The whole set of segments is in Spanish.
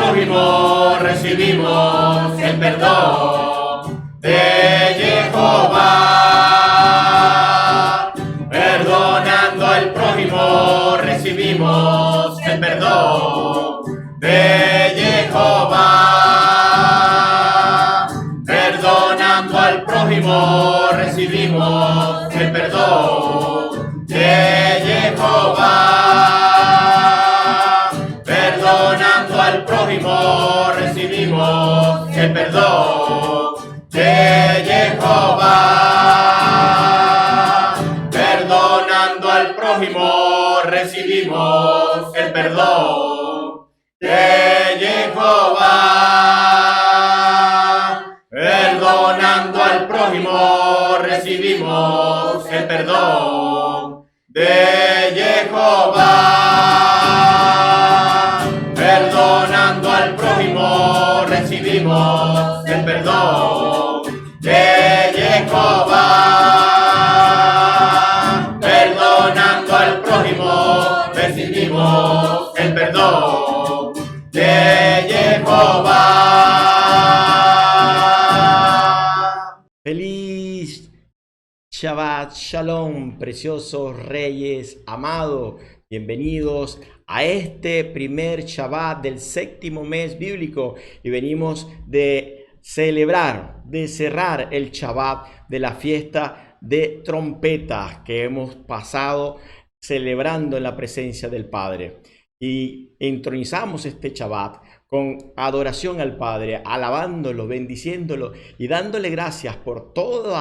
prójimo recibimos el perdón de Jehová. Perdonando al prójimo recibimos el perdón de Jehová. Perdonando al prójimo recibimos el perdón de Jehová. Perdonando al prójimo recibimos el perdón de Jehová. Perdonando al prójimo recibimos el perdón de Jehová. Perdonando al prójimo recibimos el perdón de Jehová. Perdonando al prójimo recibimos el perdón de Jehová. Perdonando al prójimo recibimos el perdón de Jehová. Feliz Shabbat Shalom, preciosos reyes amados. Bienvenidos a este primer Shabbat del séptimo mes bíblico y venimos de celebrar, de cerrar el Shabbat de la fiesta de trompetas que hemos pasado celebrando en la presencia del Padre. Y entronizamos este Shabbat con adoración al Padre, alabándolo, bendiciéndolo y dándole gracias por todo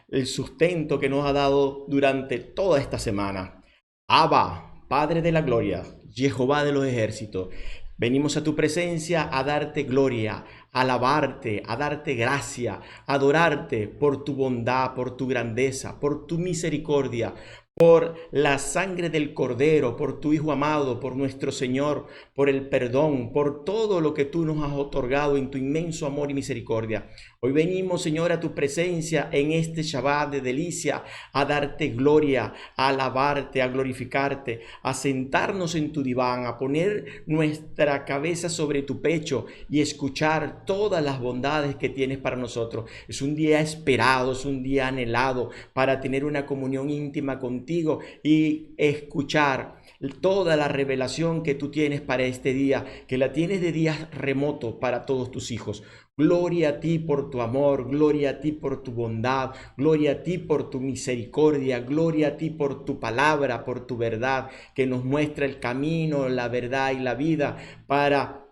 el sustento que nos ha dado durante toda esta semana. Abba, Padre de la gloria, Jehová de los ejércitos, venimos a tu presencia a darte gloria, a alabarte, a darte gracia, a adorarte por tu bondad, por tu grandeza, por tu misericordia, por la sangre del Cordero, por tu Hijo amado, por nuestro Señor, por el perdón, por todo lo que tú nos has otorgado en tu inmenso amor y misericordia. Hoy venimos, Señor, a tu presencia en este Shabbat de delicia, a darte gloria, a alabarte, a glorificarte, a sentarnos en tu diván, a poner nuestra cabeza sobre tu pecho y escuchar todas las bondades que tienes para nosotros. Es un día esperado, es un día anhelado para tener una comunión íntima contigo y escuchar toda la revelación que tú tienes para este día, que la tienes de días remotos para todos tus hijos. Gloria a ti por tu amor, gloria a ti por tu bondad, gloria a ti por tu misericordia, gloria a ti por tu palabra, por tu verdad, que nos muestra el camino, la verdad y la vida para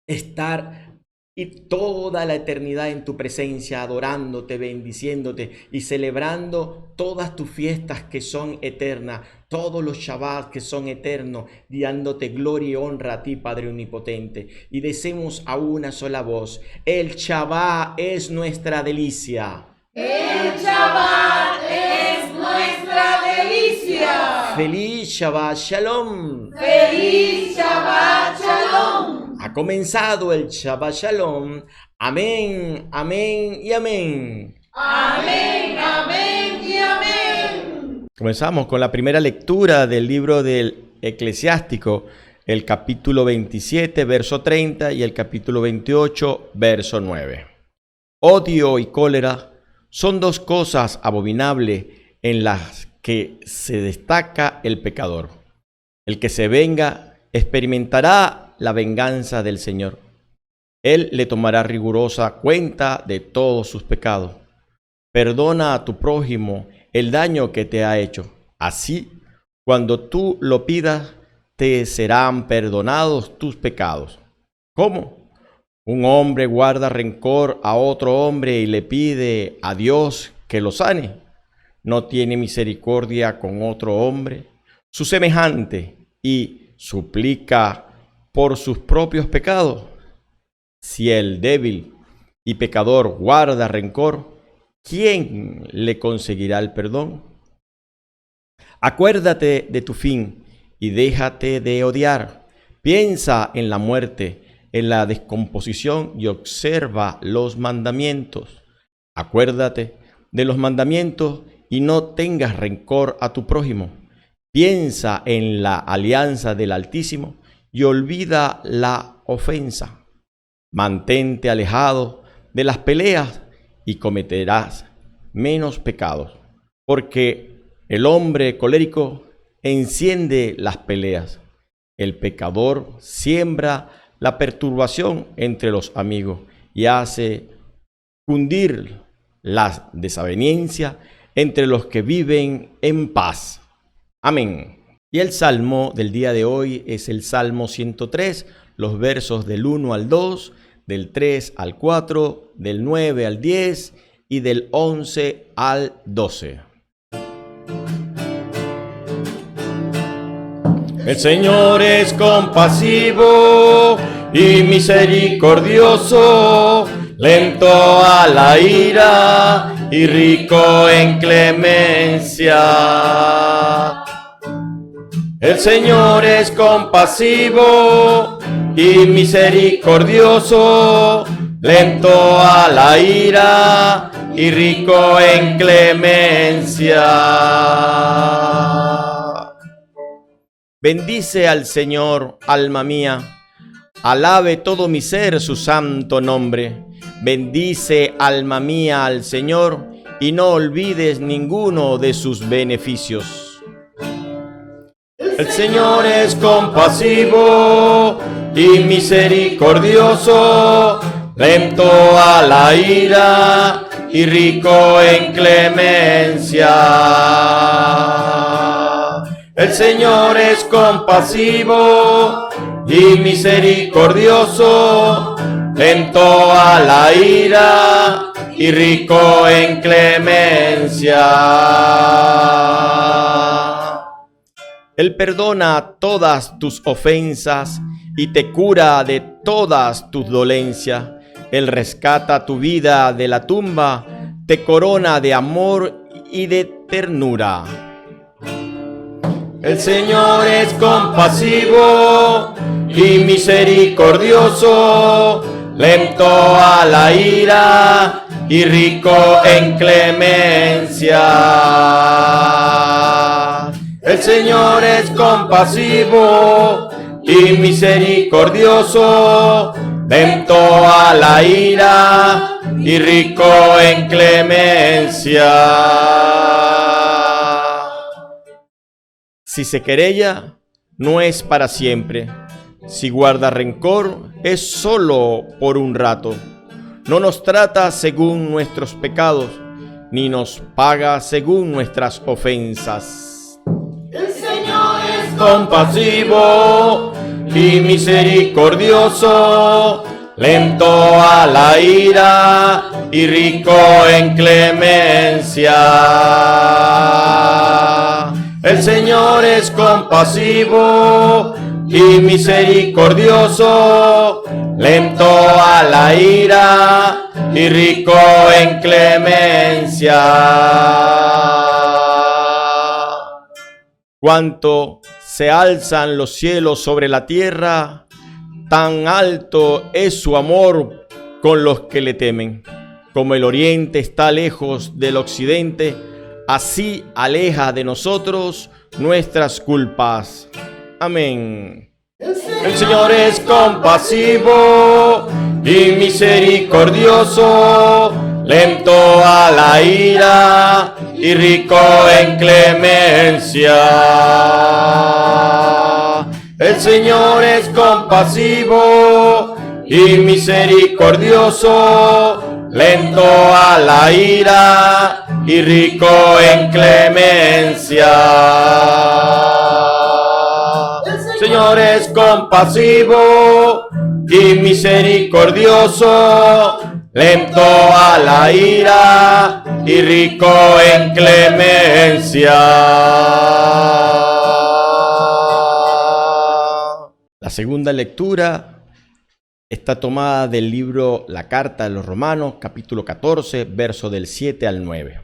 estar y toda la eternidad en tu presencia, adorándote, bendiciéndote y celebrando todas tus fiestas que son eternas, todos los Shabbat que son eternos, dándote gloria y honra a ti, Padre Omnipotente. Y decimos a una sola voz: el Shabbat es nuestra delicia. El Shabbat es nuestra delicia. Feliz Shabbat Shalom. Feliz Shabbat Shalom. Ha comenzado el Shabbat Shalom. Amén, amén y amén. Amén, amén y amén. Comenzamos con la primera lectura del libro del Eclesiástico, el capítulo 27, verso 30 y el capítulo 28, verso 9. Odio y cólera son dos cosas abominables en las que se destaca el pecador. El que se venga experimentará la venganza del Señor. Él le tomará rigurosa cuenta de todos sus pecados. Perdona a tu prójimo el daño que te ha hecho. Así, cuando tú lo pidas, te serán perdonados tus pecados. ¿Cómo? Un hombre guarda rencor a otro hombre y le pide a Dios que lo sane. ¿No tiene misericordia con otro hombre, su semejante, y suplica por sus propios pecados? Si el débil y pecador guarda rencor, ¿quién le conseguirá el perdón? Acuérdate de tu fin y déjate de odiar. Piensa en la muerte, en la descomposición y observa los mandamientos. Acuérdate de los mandamientos y no tengas rencor a tu prójimo. Piensa en la alianza del Altísimo y olvida la ofensa. Mantente alejado de las peleas y cometerás menos pecados, porque el hombre colérico enciende las peleas. El pecador siembra la perturbación entre los amigos y hace cundir la desaveniencia entre los que viven en paz. Amén. Y el salmo del día de hoy es el Salmo 103, los versos del 1 al 2, del 3 al 4, del 9 al 10 y del 11 al 12. El Señor es compasivo y misericordioso, lento a la ira y rico en clemencia. El Señor es compasivo y misericordioso, lento a la ira y rico en clemencia. Bendice al Señor, alma mía, alabe todo mi ser su santo nombre. Bendice, alma mía, al Señor, y no olvides ninguno de sus beneficios. El Señor es compasivo y misericordioso, lento a la ira y rico en clemencia. El Señor es compasivo y misericordioso, lento a la ira y rico en clemencia. Él perdona todas tus ofensas y te cura de todas tus dolencias. Él rescata tu vida de la tumba, te corona de amor y de ternura. El Señor es compasivo y misericordioso, lento a la ira y rico en clemencia. El Señor es compasivo y misericordioso, lento a la ira y rico en clemencia. Si se querella, no es para siempre. Si guarda rencor, es solo por un rato. No nos trata según nuestros pecados, ni nos paga según nuestras ofensas. El Señor es compasivo y misericordioso, lento a la ira y rico en clemencia. El Señor es compasivo y misericordioso, lento a la ira y rico en clemencia. Cuanto se alzan los cielos sobre la tierra, tan alto es su amor con los que le temen. Como el oriente está lejos del occidente, así aleja de nosotros nuestras culpas. Amén. El Señor es compasivo y misericordioso, lento a la ira y rico en clemencia. El Señor es compasivo y misericordioso, lento a la ira y rico en clemencia. El Señor es compasivo y misericordioso, lento a la ira y rico en clemencia. La segunda lectura está tomada del libro La Carta de los Romanos, capítulo 14, verso del 7 al 9.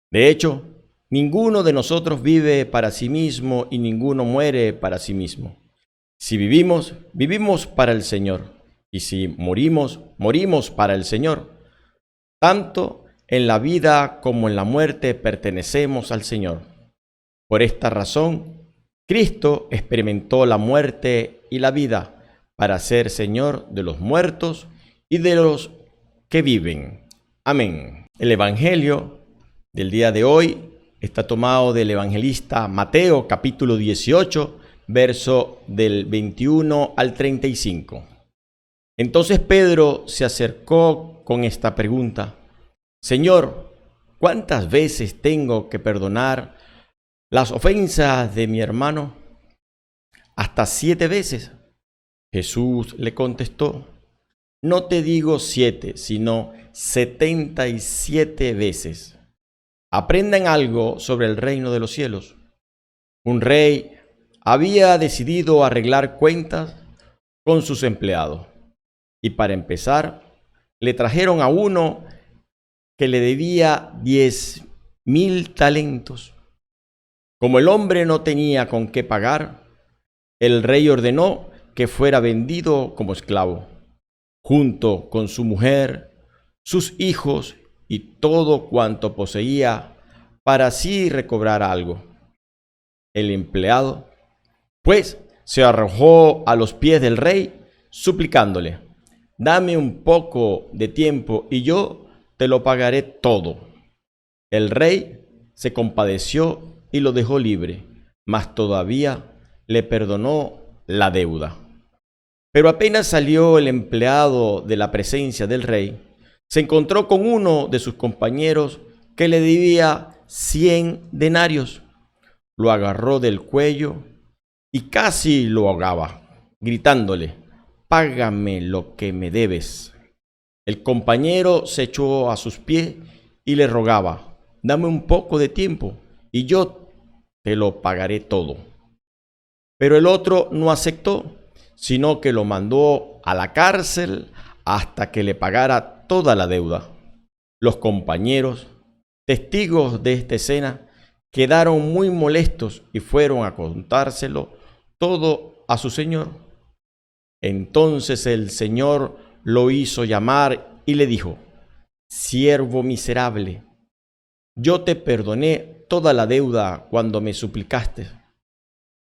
De hecho, ninguno de nosotros vive para sí mismo y ninguno muere para sí mismo. Si vivimos, vivimos para el Señor, y si morimos, morimos para el Señor. Tanto en la vida como en la muerte pertenecemos al Señor. Por esta razón, Cristo experimentó la muerte y la vida, para ser Señor de los muertos y de los que viven. Amén. El Evangelio del día de hoy está tomado del evangelista Mateo, capítulo 18, verso del 21 al 35. Entonces Pedro se acercó con esta pregunta: Señor, ¿cuántas veces tengo que perdonar las ofensas de mi hermano? ¿Hasta 7 veces? Jesús le contestó: no te digo 7, sino 77 veces. Aprendan algo sobre el reino de los cielos. Un rey había decidido arreglar cuentas con sus empleados. Y para empezar, le trajeron a uno que le debía 10,000 talentos. Como el hombre no tenía con qué pagar, el rey ordenó que fuera vendido como esclavo, junto con su mujer, sus hijos y todo cuanto poseía, para así recobrar algo. El empleado, pues, se arrojó a los pies del rey, suplicándole: dame un poco de tiempo y yo te lo pagaré todo. El rey se compadeció y lo dejó libre, mas todavía le perdonó la deuda. Pero apenas salió el empleado de la presencia del rey, se encontró con uno de sus compañeros que le debía 100 denarios. Lo agarró del cuello y casi lo ahogaba, gritándole: págame lo que me debes. El compañero se echó a sus pies y le rogaba: dame un poco de tiempo y yo te lo pagaré todo. Pero el otro no aceptó, sino que lo mandó a la cárcel hasta que le pagara toda la deuda. Los compañeros, testigos de esta escena, quedaron muy molestos y fueron a contárselo todo a su señor. Entonces el señor lo hizo llamar y le dijo: siervo miserable, yo te perdoné toda la deuda cuando me suplicaste.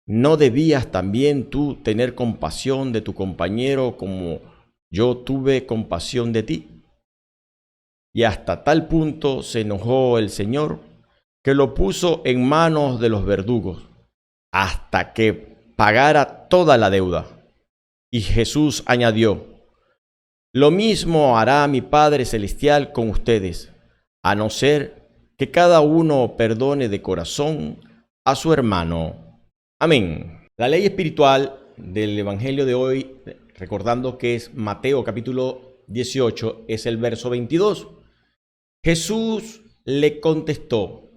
¿No debías también tú tener compasión de tu compañero como yo tuve compasión de ti? Y hasta tal punto se enojó el Señor que lo puso en manos de los verdugos hasta que pagara toda la deuda. Y Jesús añadió: lo mismo hará mi Padre Celestial con ustedes, a no ser que cada uno perdone de corazón a su hermano. Amén. La ley espiritual del Evangelio de hoy, recordando que es Mateo capítulo 18, es el verso 22. Jesús le contestó: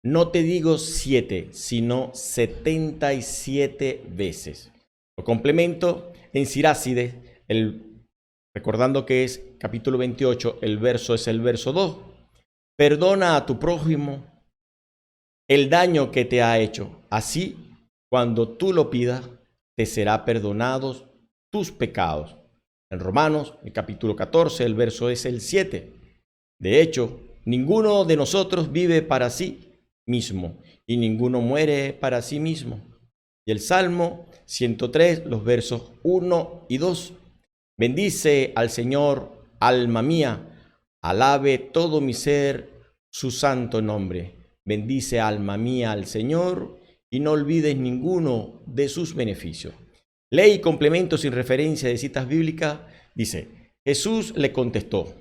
no te digo 7, sino 77 veces. Lo complemento en Sirácides, recordando que es capítulo 28, el verso es el verso 2. Perdona a tu prójimo el daño que te ha hecho. Así, cuando tú lo pidas, te será perdonados tus pecados. En Romanos, el capítulo 14, el verso es el 7. De hecho, ninguno de nosotros vive para sí mismo y ninguno muere para sí mismo. Y el Salmo 103, los versos 1 y 2. Bendice al Señor, alma mía, alabe todo mi ser su santo nombre. Bendice, alma mía, al Señor, y no olvides ninguno de sus beneficios. Ley y complemento sin referencia de citas bíblicas, dice: Jesús le contestó: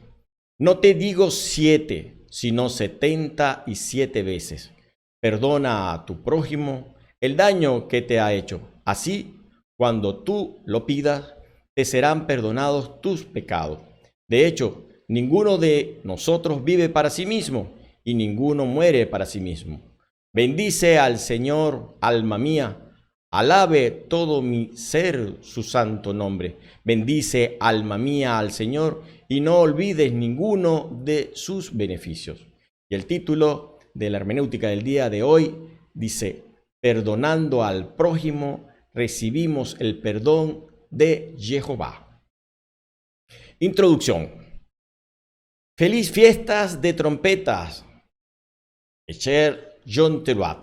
no te digo 7, sino 77 veces. Perdona a tu prójimo el daño que te ha hecho. Así, cuando tú lo pidas, te serán perdonados tus pecados. De hecho, ninguno de nosotros vive para sí mismo y ninguno muere para sí mismo. Bendice al Señor, alma mía, alabe todo mi ser su santo nombre. Bendice, alma mía, al Señor, y no olvides ninguno de sus beneficios. Y el título de la hermenéutica del día de hoy dice: perdonando al prójimo, recibimos el perdón de Jehová. Introducción. Feliz fiestas de trompetas. Echer Yom Teruah.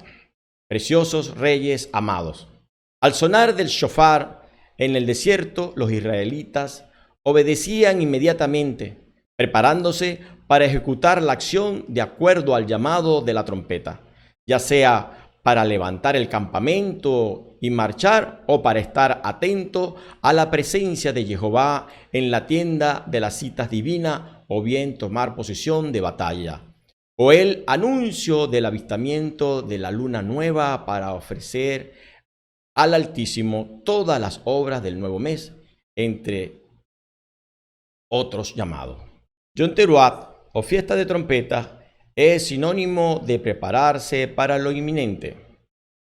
Preciosos reyes amados. Al sonar del shofar en el desierto, los israelitas obedecían inmediatamente, preparándose para ejecutar la acción de acuerdo al llamado de la trompeta, ya sea para levantar el campamento y marchar o para estar atento a la presencia de Jehová en la tienda de las citas divinas o bien tomar posición de batalla, o el anuncio del avistamiento de la luna nueva para ofrecer al Altísimo todas las obras del nuevo mes, entre otros llamados. Yom Teruah, o fiesta de trompeta, es sinónimo de prepararse para lo inminente.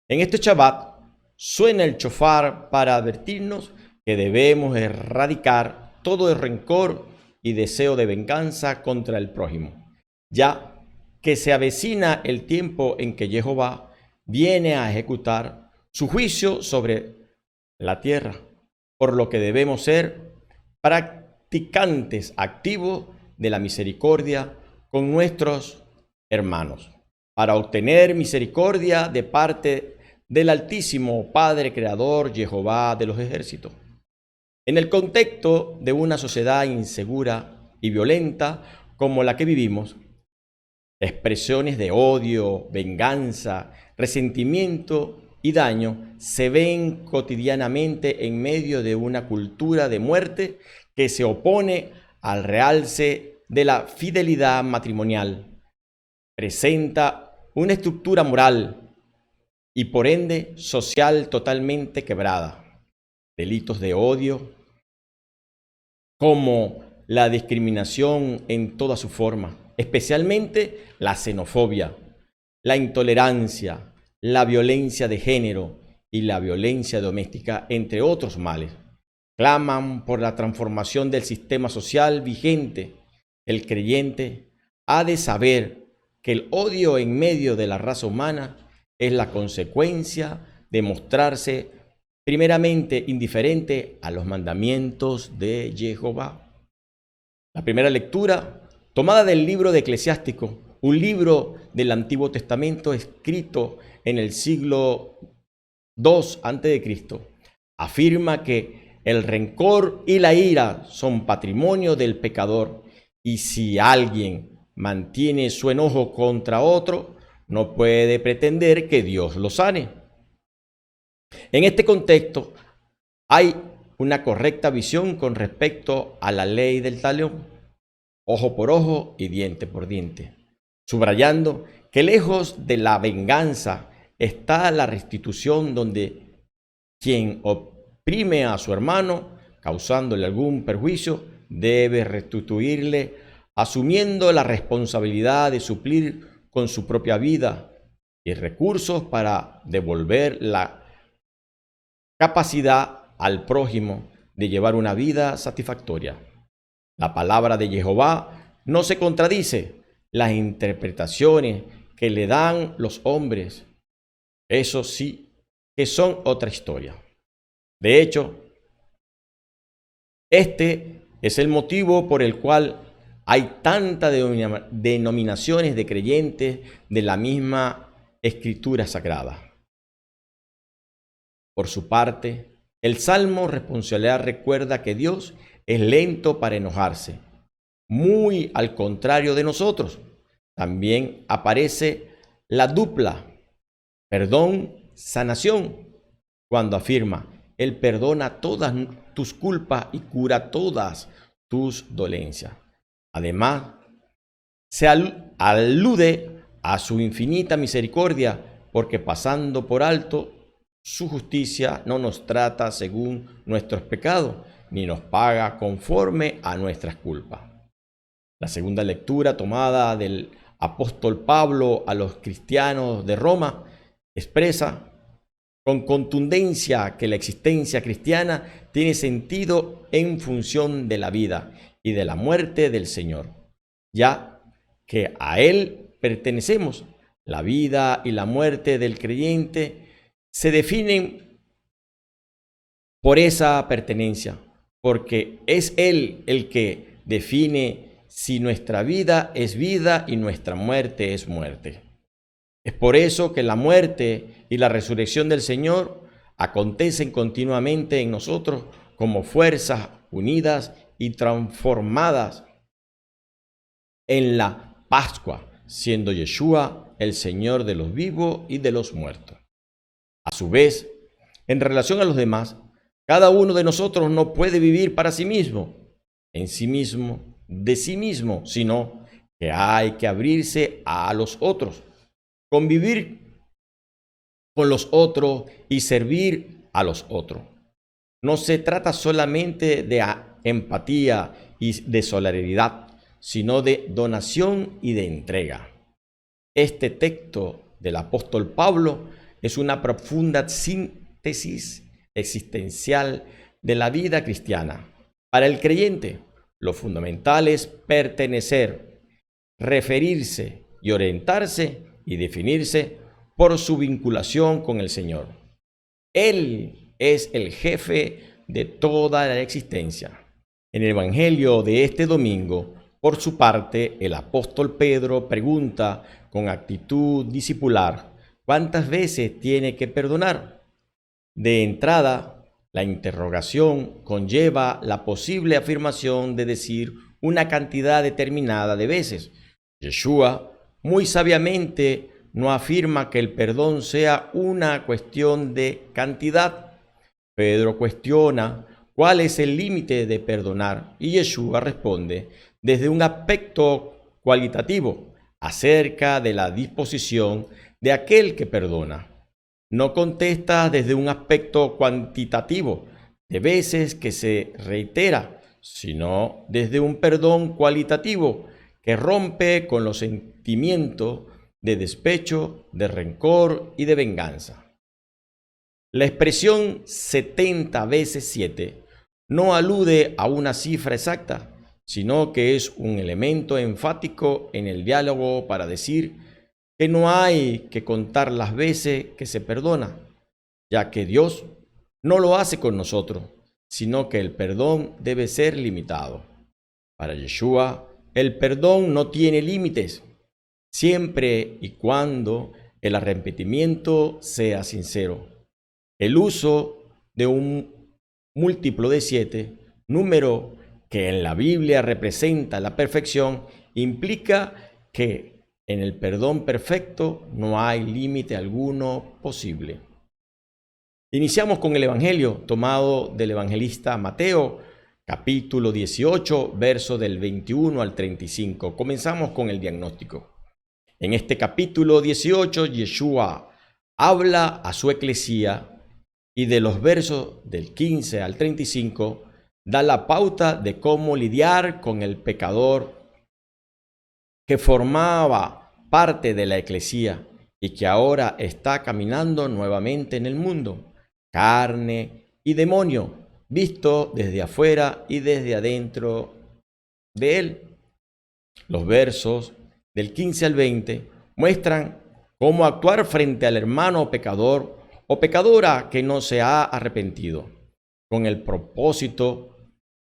En este Shabbat suena el shofar para advertirnos que debemos erradicar todo el rencor y deseo de venganza contra el prójimo, ya que se avecina el tiempo en que Jehová viene a ejecutar su juicio sobre la tierra, por lo que debemos ser practicantes activos de la misericordia con nuestros hermanos, para obtener misericordia de parte del Altísimo Padre Creador Jehová de los ejércitos. En el contexto de una sociedad insegura y violenta como la que vivimos, expresiones de odio, venganza, resentimiento y daño se ven cotidianamente en medio de una cultura de muerte que se opone al realce de la fidelidad matrimonial. Presenta una estructura moral y por ende social totalmente quebrada. Delitos de odio, como la discriminación en toda su forma, especialmente la xenofobia, la intolerancia, la violencia de género y la violencia doméstica, entre otros males, claman por la transformación del sistema social vigente. El creyente ha de saber que el odio en medio de la raza humana es la consecuencia de mostrarse primeramente indiferente a los mandamientos de Jehová. La primera lectura, tomada del libro de Eclesiástico, un libro del Antiguo Testamento escrito en el siglo II a.C., afirma que el rencor y la ira son patrimonio del pecador, y si alguien mantiene su enojo contra otro, no puede pretender que Dios lo sane. En este contexto, hay una correcta visión con respecto a la ley del talión, ojo por ojo y diente por diente, subrayando que lejos de la venganza está la restitución, donde quien oprime a su hermano, causándole algún perjuicio, debe restituirle, asumiendo la responsabilidad de suplir con su propia vida y recursos para devolver la capacidad al prójimo de llevar una vida satisfactoria. La palabra de Jehová no se contradice. Las interpretaciones que le dan los hombres, eso sí que son otra historia. De hecho, este es el motivo por el cual hay tantas denominaciones de creyentes de la misma Escritura Sagrada. Por su parte, el Salmo responsorial recuerda que Dios es lento para enojarse, muy al contrario de nosotros. También aparece la dupla perdón-sanación, cuando afirma: Él perdona todas tus culpas y cura todas tus dolencias. Además, se alude a su infinita misericordia, porque pasando por alto su justicia, no nos trata según nuestros pecados, ni nos paga conforme a nuestras culpas. La segunda lectura, tomada del apóstol Pablo a los cristianos de Roma, expresa con contundencia que la existencia cristiana tiene sentido en función de la vida y de la muerte del Señor, ya que a Él pertenecemos. La vida y la muerte del creyente se definen por esa pertenencia, porque es Él el que define si nuestra vida es vida y nuestra muerte es muerte. Es por eso que la muerte y la resurrección del Señor acontecen continuamente en nosotros como fuerzas unidas y transformadas en la Pascua, siendo Yeshua el Señor de los vivos y de los muertos. A su vez, en relación a los demás, cada uno de nosotros no puede vivir para sí mismo, en sí mismo, de sí mismo, sino que hay que abrirse a los otros, convivir con los otros y servir a los otros. No se trata solamente de empatía y de solidaridad, sino de donación y de entrega. Este texto del apóstol Pablo es una profunda síntesis existencial de la vida cristiana. Para el creyente, lo fundamental es pertenecer, referirse y orientarse y definirse por su vinculación con el Señor. Él es el jefe de toda la existencia. En el Evangelio de este domingo, por su parte, el apóstol Pedro pregunta con actitud discipular, ¿cuántas veces tiene que perdonar? De entrada, la interrogación conlleva la posible afirmación de decir una cantidad determinada de veces. Yeshua, muy sabiamente, no afirma que el perdón sea una cuestión de cantidad. Pedro cuestiona cuál es el límite de perdonar y Yeshua responde desde un aspecto cualitativo acerca de la disposición de aquel que perdona. No contesta desde un aspecto cuantitativo de veces que se reitera, sino desde un perdón cualitativo que rompe con los sentimientos de despecho, de rencor y de venganza. La expresión 70 veces 7 no alude a una cifra exacta, sino que es un elemento enfático en el diálogo para decir que no hay que contar las veces que se perdona, ya que Dios no lo hace con nosotros, sino que el perdón debe ser limitado. Para Yeshua, el perdón no tiene límites, siempre y cuando el arrepentimiento sea sincero. El uso de un múltiplo de 7, número que en la Biblia representa la perfección, implica que en el perdón perfecto no hay límite alguno posible. Iniciamos con el Evangelio tomado del evangelista Mateo, capítulo 18, verso del 21 al 35. Comenzamos con el diagnóstico. En este capítulo 18, Yeshua habla a su eclesía y de los versos del 15 al 35 da la pauta de cómo lidiar con el pecador que formaba parte de la eclesía y que ahora está caminando nuevamente en el mundo, carne y demonio, visto desde afuera y desde adentro de él. Los versos del 15 al 20 muestran cómo actuar frente al hermano pecador o pecadora que no se ha arrepentido, con el propósito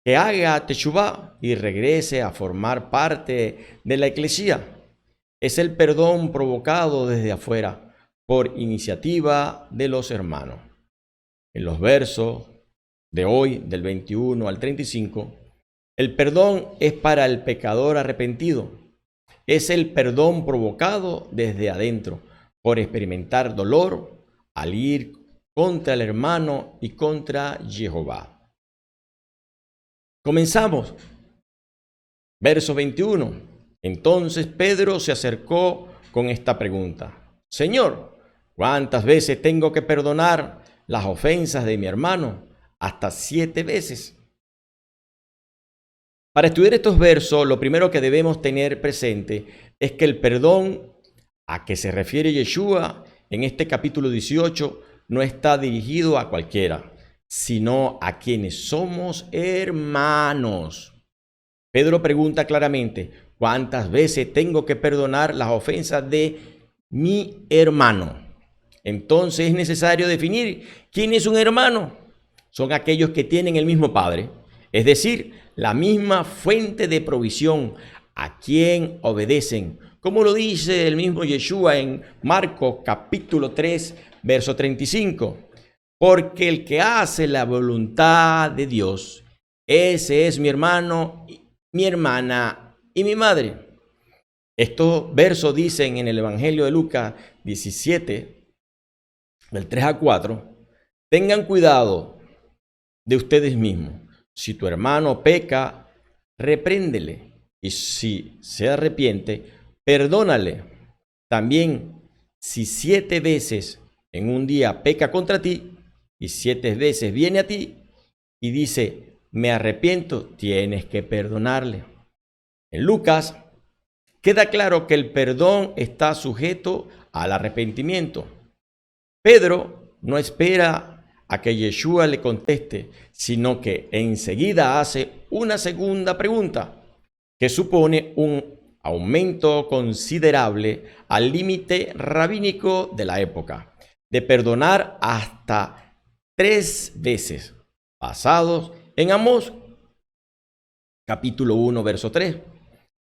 que haga teshuvá y regrese a formar parte de la eclesía. Es el perdón provocado desde afuera por iniciativa de los hermanos. En los versos de hoy, del 21 al 35, el perdón es para el pecador arrepentido. Es el perdón provocado desde adentro por experimentar dolor al ir contra el hermano y contra Jehová. Comenzamos. Verso 21. Entonces Pedro se acercó con esta pregunta: Señor, ¿cuántas veces tengo que perdonar las ofensas de mi hermano? Hasta 7 veces. Para estudiar estos versos, lo primero que debemos tener presente es que el perdón a que se refiere Yeshua en este capítulo 18 no está dirigido a cualquiera, sino a quienes somos hermanos. Pedro pregunta claramente: ¿cuántas veces tengo que perdonar las ofensas de mi hermano? Entonces es necesario definir quién es un hermano. Son aquellos que tienen el mismo Padre, es decir, la misma fuente de provisión, a quien obedecen, como lo dice el mismo Yeshua en Marcos capítulo 3, verso 35. porque el que hace la voluntad de Dios, ese es mi hermano, mi hermana y mi madre. Estos versos dicen en el Evangelio de Lucas 17, del 3 a 4, tengan cuidado de ustedes mismos. Si tu hermano peca, repréndele, y si se arrepiente, perdónale. También, si 7 veces en un día peca contra ti, y 7 veces viene a ti y dice, me arrepiento, tienes que perdonarle. En Lucas queda claro que el perdón está sujeto al arrepentimiento. Pedro no espera a que Yeshua le conteste, sino que enseguida hace una segunda pregunta, que supone un aumento considerable al límite rabínico de la época, de perdonar hasta 3 veces, basados en Amós, capítulo 1, verso 3.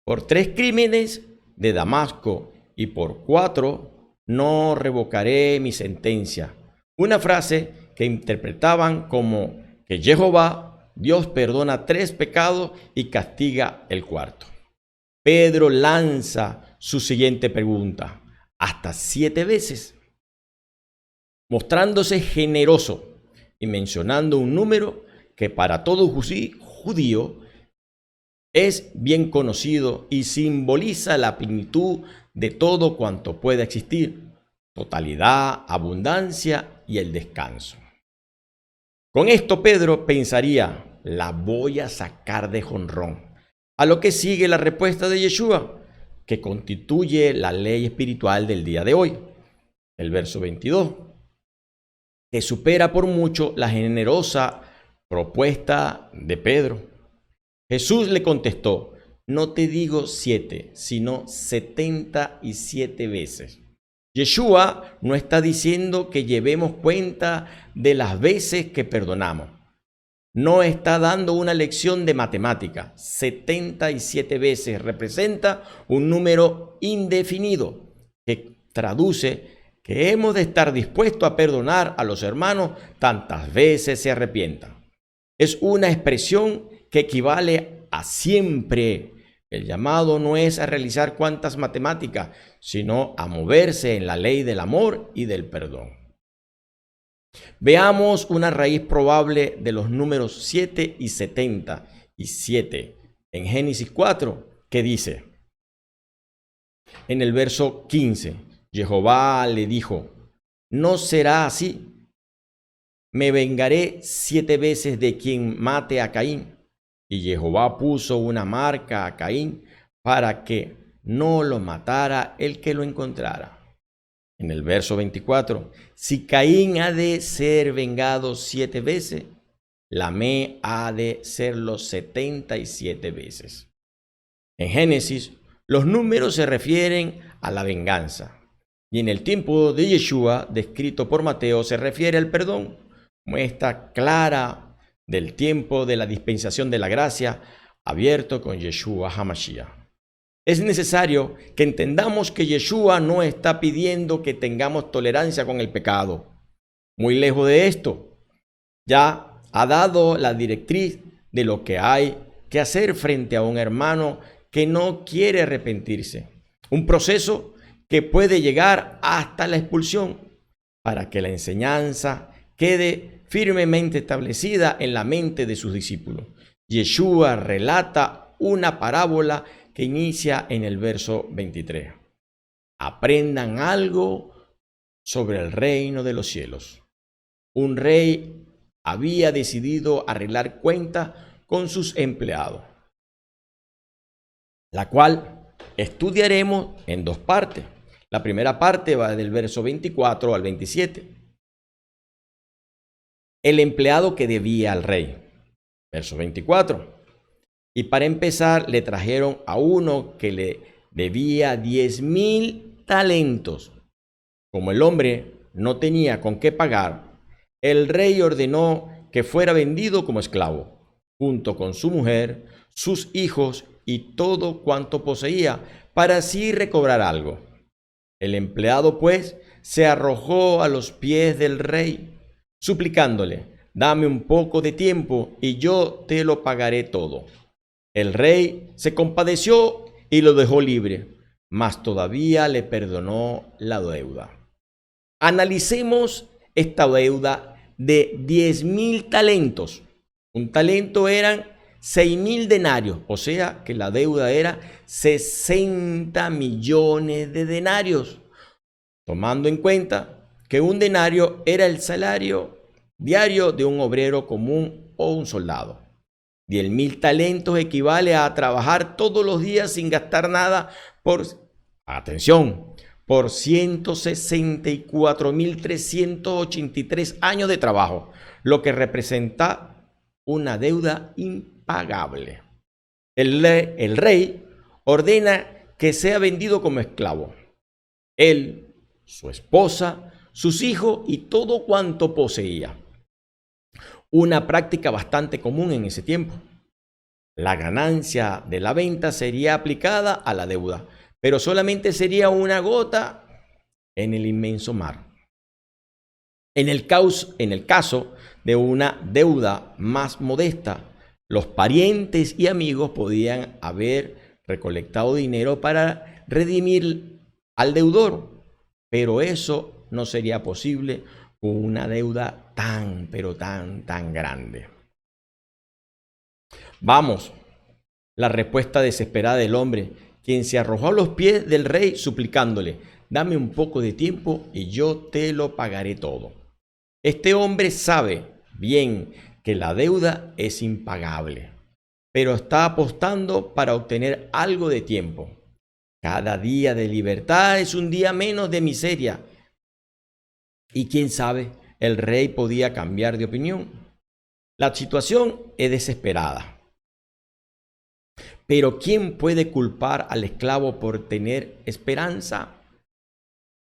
Por 3 crímenes de Damasco y por 4 no revocaré mi sentencia. Una frase que interpretaban como que Jehová, Dios, perdona 3 pecados y castiga el 4. Pedro lanza su siguiente pregunta, hasta 7 veces, mostrándose generoso y mencionando un número que para todo judío es bien conocido y simboliza la plenitud de todo cuanto pueda existir, totalidad, abundancia y el descanso. Con esto Pedro pensaría, la voy a sacar de jonrón. A lo que sigue la respuesta de Yeshua, que constituye la ley espiritual del día de hoy. El verso 22, que supera por mucho la generosa propuesta de Pedro. Jesús le contestó, no te digo 7, sino 77 veces. Yeshua no está diciendo que llevemos cuenta de las veces que perdonamos. No está dando una lección de matemática. 77 veces representa un número indefinido que traduce que hemos de estar dispuestos a perdonar a los hermanos tantas veces se arrepientan. Es una expresión que equivale a siempre. El llamado no es a realizar cuantas matemáticas, sino a moverse en la ley del amor y del perdón. Veamos una raíz probable de los números 7 y 77 en Génesis 4, que dice, en el verso 15, Jehová le dijo, no será así, me vengaré 7 veces de quien mate a Caín. Y Jehová puso una marca a Caín para que no lo matara el que lo encontrara. En el verso 24, si Caín ha de ser vengado 7 veces, Lamé ha de serlo 77 veces. En Génesis, los números se refieren a la venganza. Y en el tiempo de Yeshua, descrito por Mateo, se refiere al perdón. Muestra clara del tiempo de la dispensación de la gracia abierto con Yeshua HaMashiach. Es necesario que entendamos que Yeshua no está pidiendo que tengamos tolerancia con el pecado. Muy lejos de esto. Ya ha dado la directriz de lo que hay que hacer frente a un hermano que no quiere arrepentirse. Un proceso que puede llegar hasta la expulsión para que la enseñanza quede firmemente establecida en la mente de sus discípulos. Yeshua relata una parábola que inicia en el verso 23. Aprendan algo sobre el reino de los cielos. Un rey había decidido arreglar cuentas con sus empleados, la cual estudiaremos en 2 partes. La primera parte va del verso 24 al 27. El empleado que debía al rey. Verso 24. Y para empezar le trajeron a uno que le debía 10,000 talentos. Como el hombre no tenía con qué pagar, el rey ordenó que fuera vendido como esclavo, junto con su mujer, sus hijos y todo cuanto poseía, para así recobrar algo. El empleado, pues, se arrojó a los pies del rey, suplicándole: dame un poco de tiempo y yo te lo pagaré todo. El rey se compadeció y lo dejó libre, mas todavía le perdonó la deuda. Analicemos esta deuda de 10.000 talentos. Un talento eran 6.000 denarios, o sea que la deuda era 60 millones de denarios, tomando en cuenta que un denario era el salario diario de un obrero común o un soldado. 10.000 talentos equivale a trabajar todos los días sin gastar nada por 164.383 años de trabajo, lo que representa una deuda impagable. El rey ordena que sea vendido como esclavo. Él, su esposa, sus hijos y todo cuanto poseía. Una práctica bastante común en ese tiempo. La ganancia de la venta sería aplicada a la deuda, pero solamente sería una gota en el inmenso mar. En el caso de una deuda más modesta, los parientes y amigos podían haber recolectado dinero para redimir al deudor, pero eso no sería posible con una deuda tan grande. Vamos, la respuesta desesperada del hombre, quien se arrojó a los pies del rey suplicándole: dame un poco de tiempo y yo te lo pagaré todo. Este hombre sabe bien que la deuda es impagable, pero está apostando para obtener algo de tiempo. Cada día de libertad es un día menos de miseria. Y quién sabe, el rey podía cambiar de opinión. La situación es desesperada. Pero ¿quién puede culpar al esclavo por tener esperanza?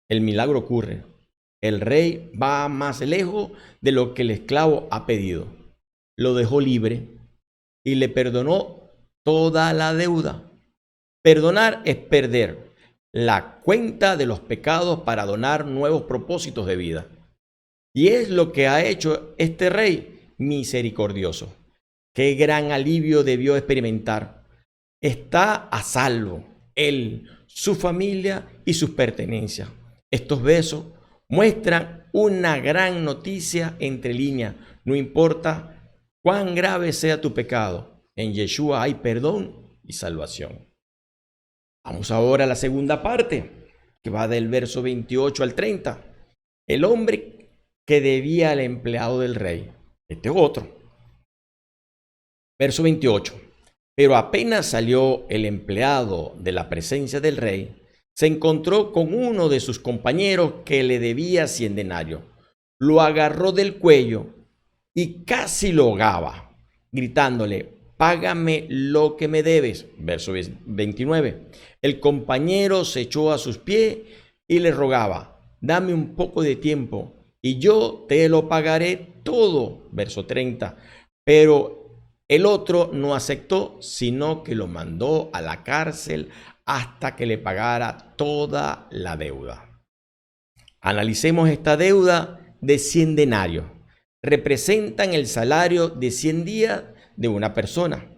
El milagro ocurre. El rey va más lejos de lo que el esclavo ha pedido. Lo dejó libre y le perdonó toda la deuda. Perdonar es perder la cuenta de los pecados para donar nuevos propósitos de vida. Y es lo que ha hecho este rey misericordioso. Qué gran alivio debió experimentar. Está a salvo, él, su familia y sus pertenencias. Estos versos muestran una gran noticia entre líneas. No importa cuán grave sea tu pecado, en Yeshua hay perdón y salvación. Vamos ahora a la segunda parte, que va del verso 28 al 30. El hombre que debía al empleado del rey. Este otro. Verso 28. Pero apenas salió el empleado de la presencia del rey, se encontró con uno de sus compañeros que le debía 100 denarios. Lo agarró del cuello y casi lo ahogaba, gritándole: págame lo que me debes. Verso 29. El compañero se echó a sus pies y le rogaba: dame un poco de tiempo y yo te lo pagaré todo. Verso 30. Pero el otro no aceptó, sino que lo mandó a la cárcel hasta que le pagara toda la deuda. Analicemos esta deuda de 100 denarios. Representan el salario de 100 días de una persona.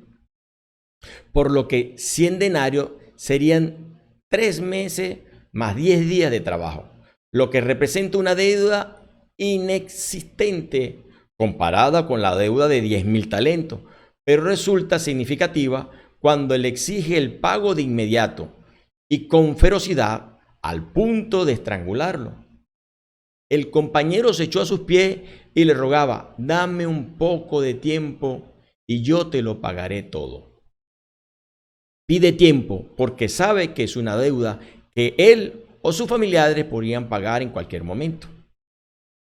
Por lo que 100 denarios serían 3 meses más 10 días de trabajo, lo que representa una deuda inexistente comparada con la deuda de 10.000 talentos, pero resulta significativa cuando le exige el pago de inmediato y con ferocidad al punto de estrangularlo. El compañero se echó a sus pies y le rogaba: dame un poco de tiempo y yo te lo pagaré todo. Pide tiempo porque sabe que es una deuda que él o sus familiares podrían pagar en cualquier momento.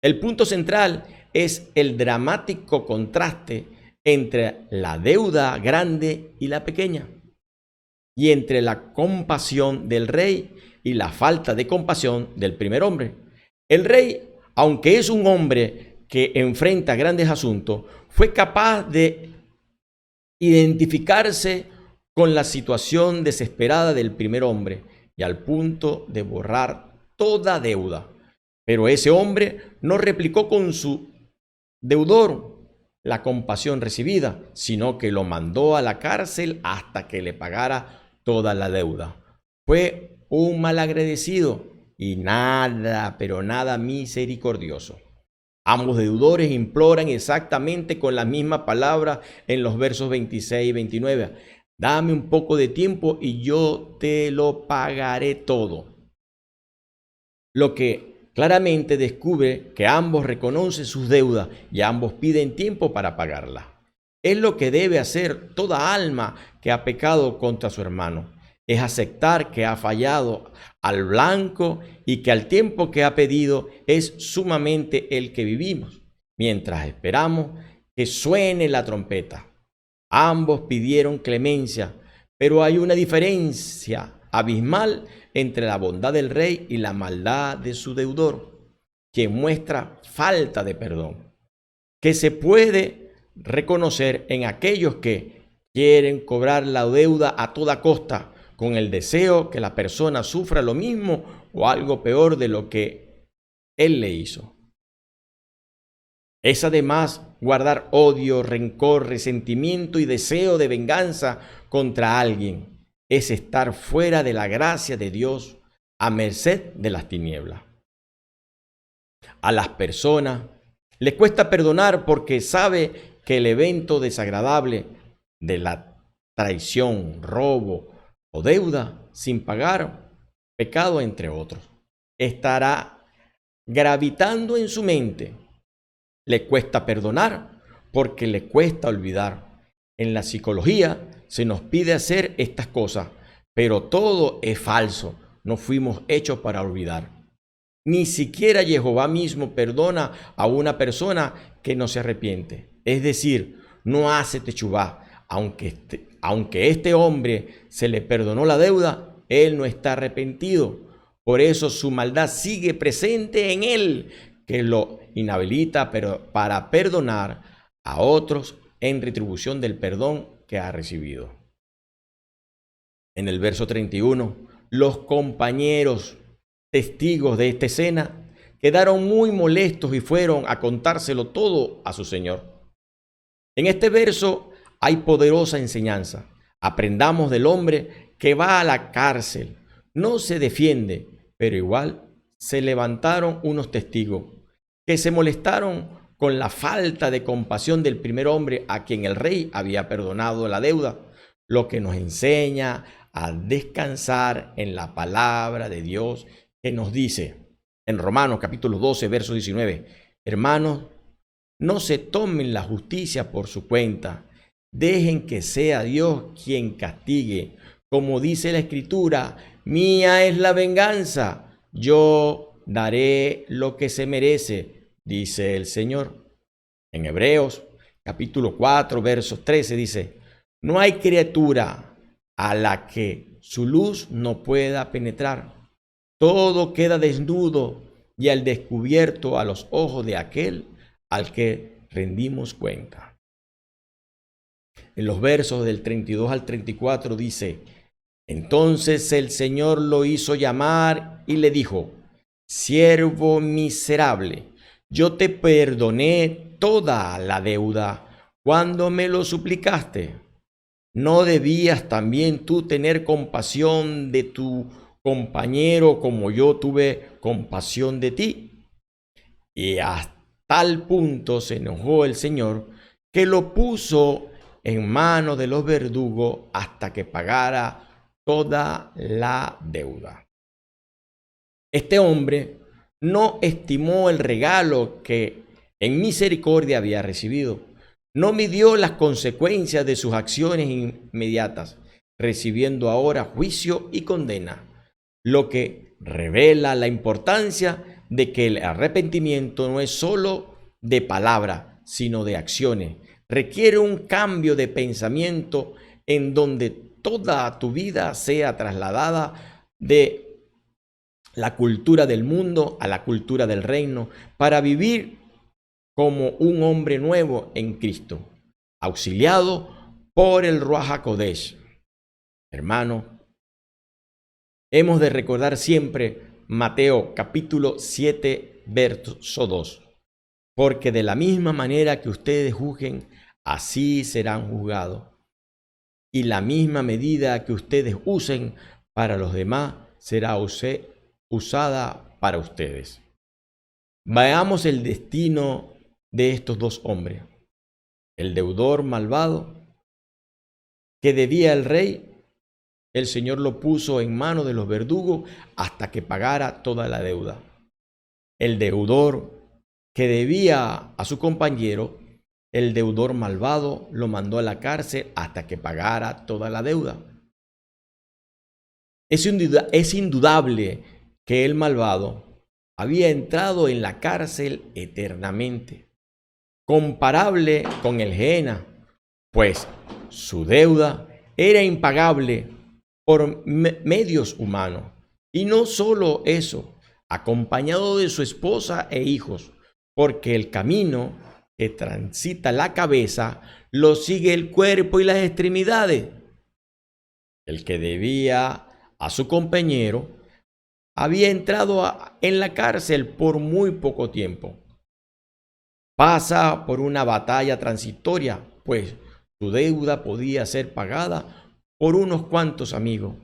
El punto central es el dramático contraste entre la deuda grande y la pequeña, y entre la compasión del rey y la falta de compasión del primer hombre. El rey, aunque es un hombre que enfrenta grandes asuntos, fue capaz de identificarse con la situación desesperada del primer hombre y al punto de borrar toda deuda. Pero ese hombre no replicó con su deudor la compasión recibida, sino que lo mandó a la cárcel hasta que le pagara toda la deuda. Fue un malagradecido y nada, pero nada misericordioso. Ambos deudores imploran exactamente con la misma palabra en los versos 26 y 29. Dame un poco de tiempo y yo te lo pagaré todo. Lo que claramente descubre que ambos reconocen sus deudas y ambos piden tiempo para pagarlas. Es lo que debe hacer toda alma que ha pecado contra su hermano. Es aceptar que ha fallado al blanco y que al tiempo que ha pedido es sumamente el que vivimos, mientras esperamos que suene la trompeta. Ambos pidieron clemencia, pero hay una diferencia abismal entre la bondad del rey y la maldad de su deudor, que muestra falta de perdón, que se puede reconocer en aquellos que quieren cobrar la deuda a toda costa, con el deseo que la persona sufra lo mismo o algo peor de lo que él le hizo. Es además guardar odio, rencor, resentimiento y deseo de venganza contra alguien. Es estar fuera de la gracia de Dios, a merced de las tinieblas. A las personas les cuesta perdonar porque sabe que el evento desagradable de la traición, robo o deuda sin pagar, pecado entre otros, estará gravitando en su mente. Le cuesta perdonar porque le cuesta olvidar. En la psicología se nos pide hacer estas cosas, pero todo es falso. No fuimos hechos para olvidar. Ni siquiera Jehová mismo perdona a una persona que no se arrepiente. Es decir, no hace techubá. Aunque este hombre se le perdonó la deuda, él no está arrepentido. Por eso su maldad sigue presente en él, que lo inhabilita para perdonar a otros en retribución del perdón que ha recibido. En el verso 31, los compañeros testigos de esta escena quedaron muy molestos y fueron a contárselo todo a su señor. En este verso hay poderosa enseñanza. Aprendamos del hombre que va a la cárcel, no se defiende, pero igual se levantaron unos testigos que se molestaron con la falta de compasión del primer hombre a quien el rey había perdonado la deuda, lo que nos enseña a descansar en la palabra de Dios que nos dice en Romanos capítulo 12, verso 19, hermanos, no se tomen la justicia por su cuenta, dejen que sea Dios quien castigue. Como dice la Escritura, mía es la venganza, yo daré lo que se merece, dice el Señor. En Hebreos capítulo 4, verso 13 dice, no hay criatura a la que su luz no pueda penetrar. Todo queda desnudo y al descubierto a los ojos de aquel al que rendimos cuenta. En los versos del 32 al 34 dice, entonces el Señor lo hizo llamar y le dijo, siervo miserable, yo te perdoné toda la deuda cuando me lo suplicaste. ¿No debías también tú tener compasión de tu compañero como yo tuve compasión de ti? Y hasta tal punto se enojó el Señor que lo puso en manos de los verdugos hasta que pagara toda la deuda. Este hombre no estimó el regalo que en misericordia había recibido. No midió las consecuencias de sus acciones inmediatas, recibiendo ahora juicio y condena, lo que revela la importancia de que el arrepentimiento no es solo de palabra, sino de acciones. Requiere un cambio de pensamiento en donde toda tu vida sea trasladada de la cultura del mundo a la cultura del reino para vivir como un hombre nuevo en Cristo, auxiliado por el Ruach HaKodesh. Hermano, hemos de recordar siempre Mateo capítulo 7, verso 2. porque de la misma manera que ustedes juzguen, así serán juzgados. Y la misma medida que ustedes usen para los demás será usada para ustedes. Veamos el destino de estos dos hombres. El deudor malvado que debía al rey, el Señor lo puso en manos de los verdugos hasta que pagara toda la deuda. El deudor que debía a su compañero, el deudor malvado lo mandó a la cárcel hasta que pagara toda la deuda. Es indudable que el malvado había entrado en la cárcel eternamente, comparable con el Gehenna, pues su deuda era impagable por medios humanos. Y no solo eso, acompañado de su esposa e hijos, porque el camino que transita la cabeza lo sigue el cuerpo y las extremidades. El que debía a su compañero había entrado en la cárcel por muy poco tiempo. Pasa por una batalla transitoria, pues su deuda podía ser pagada por unos cuantos amigos.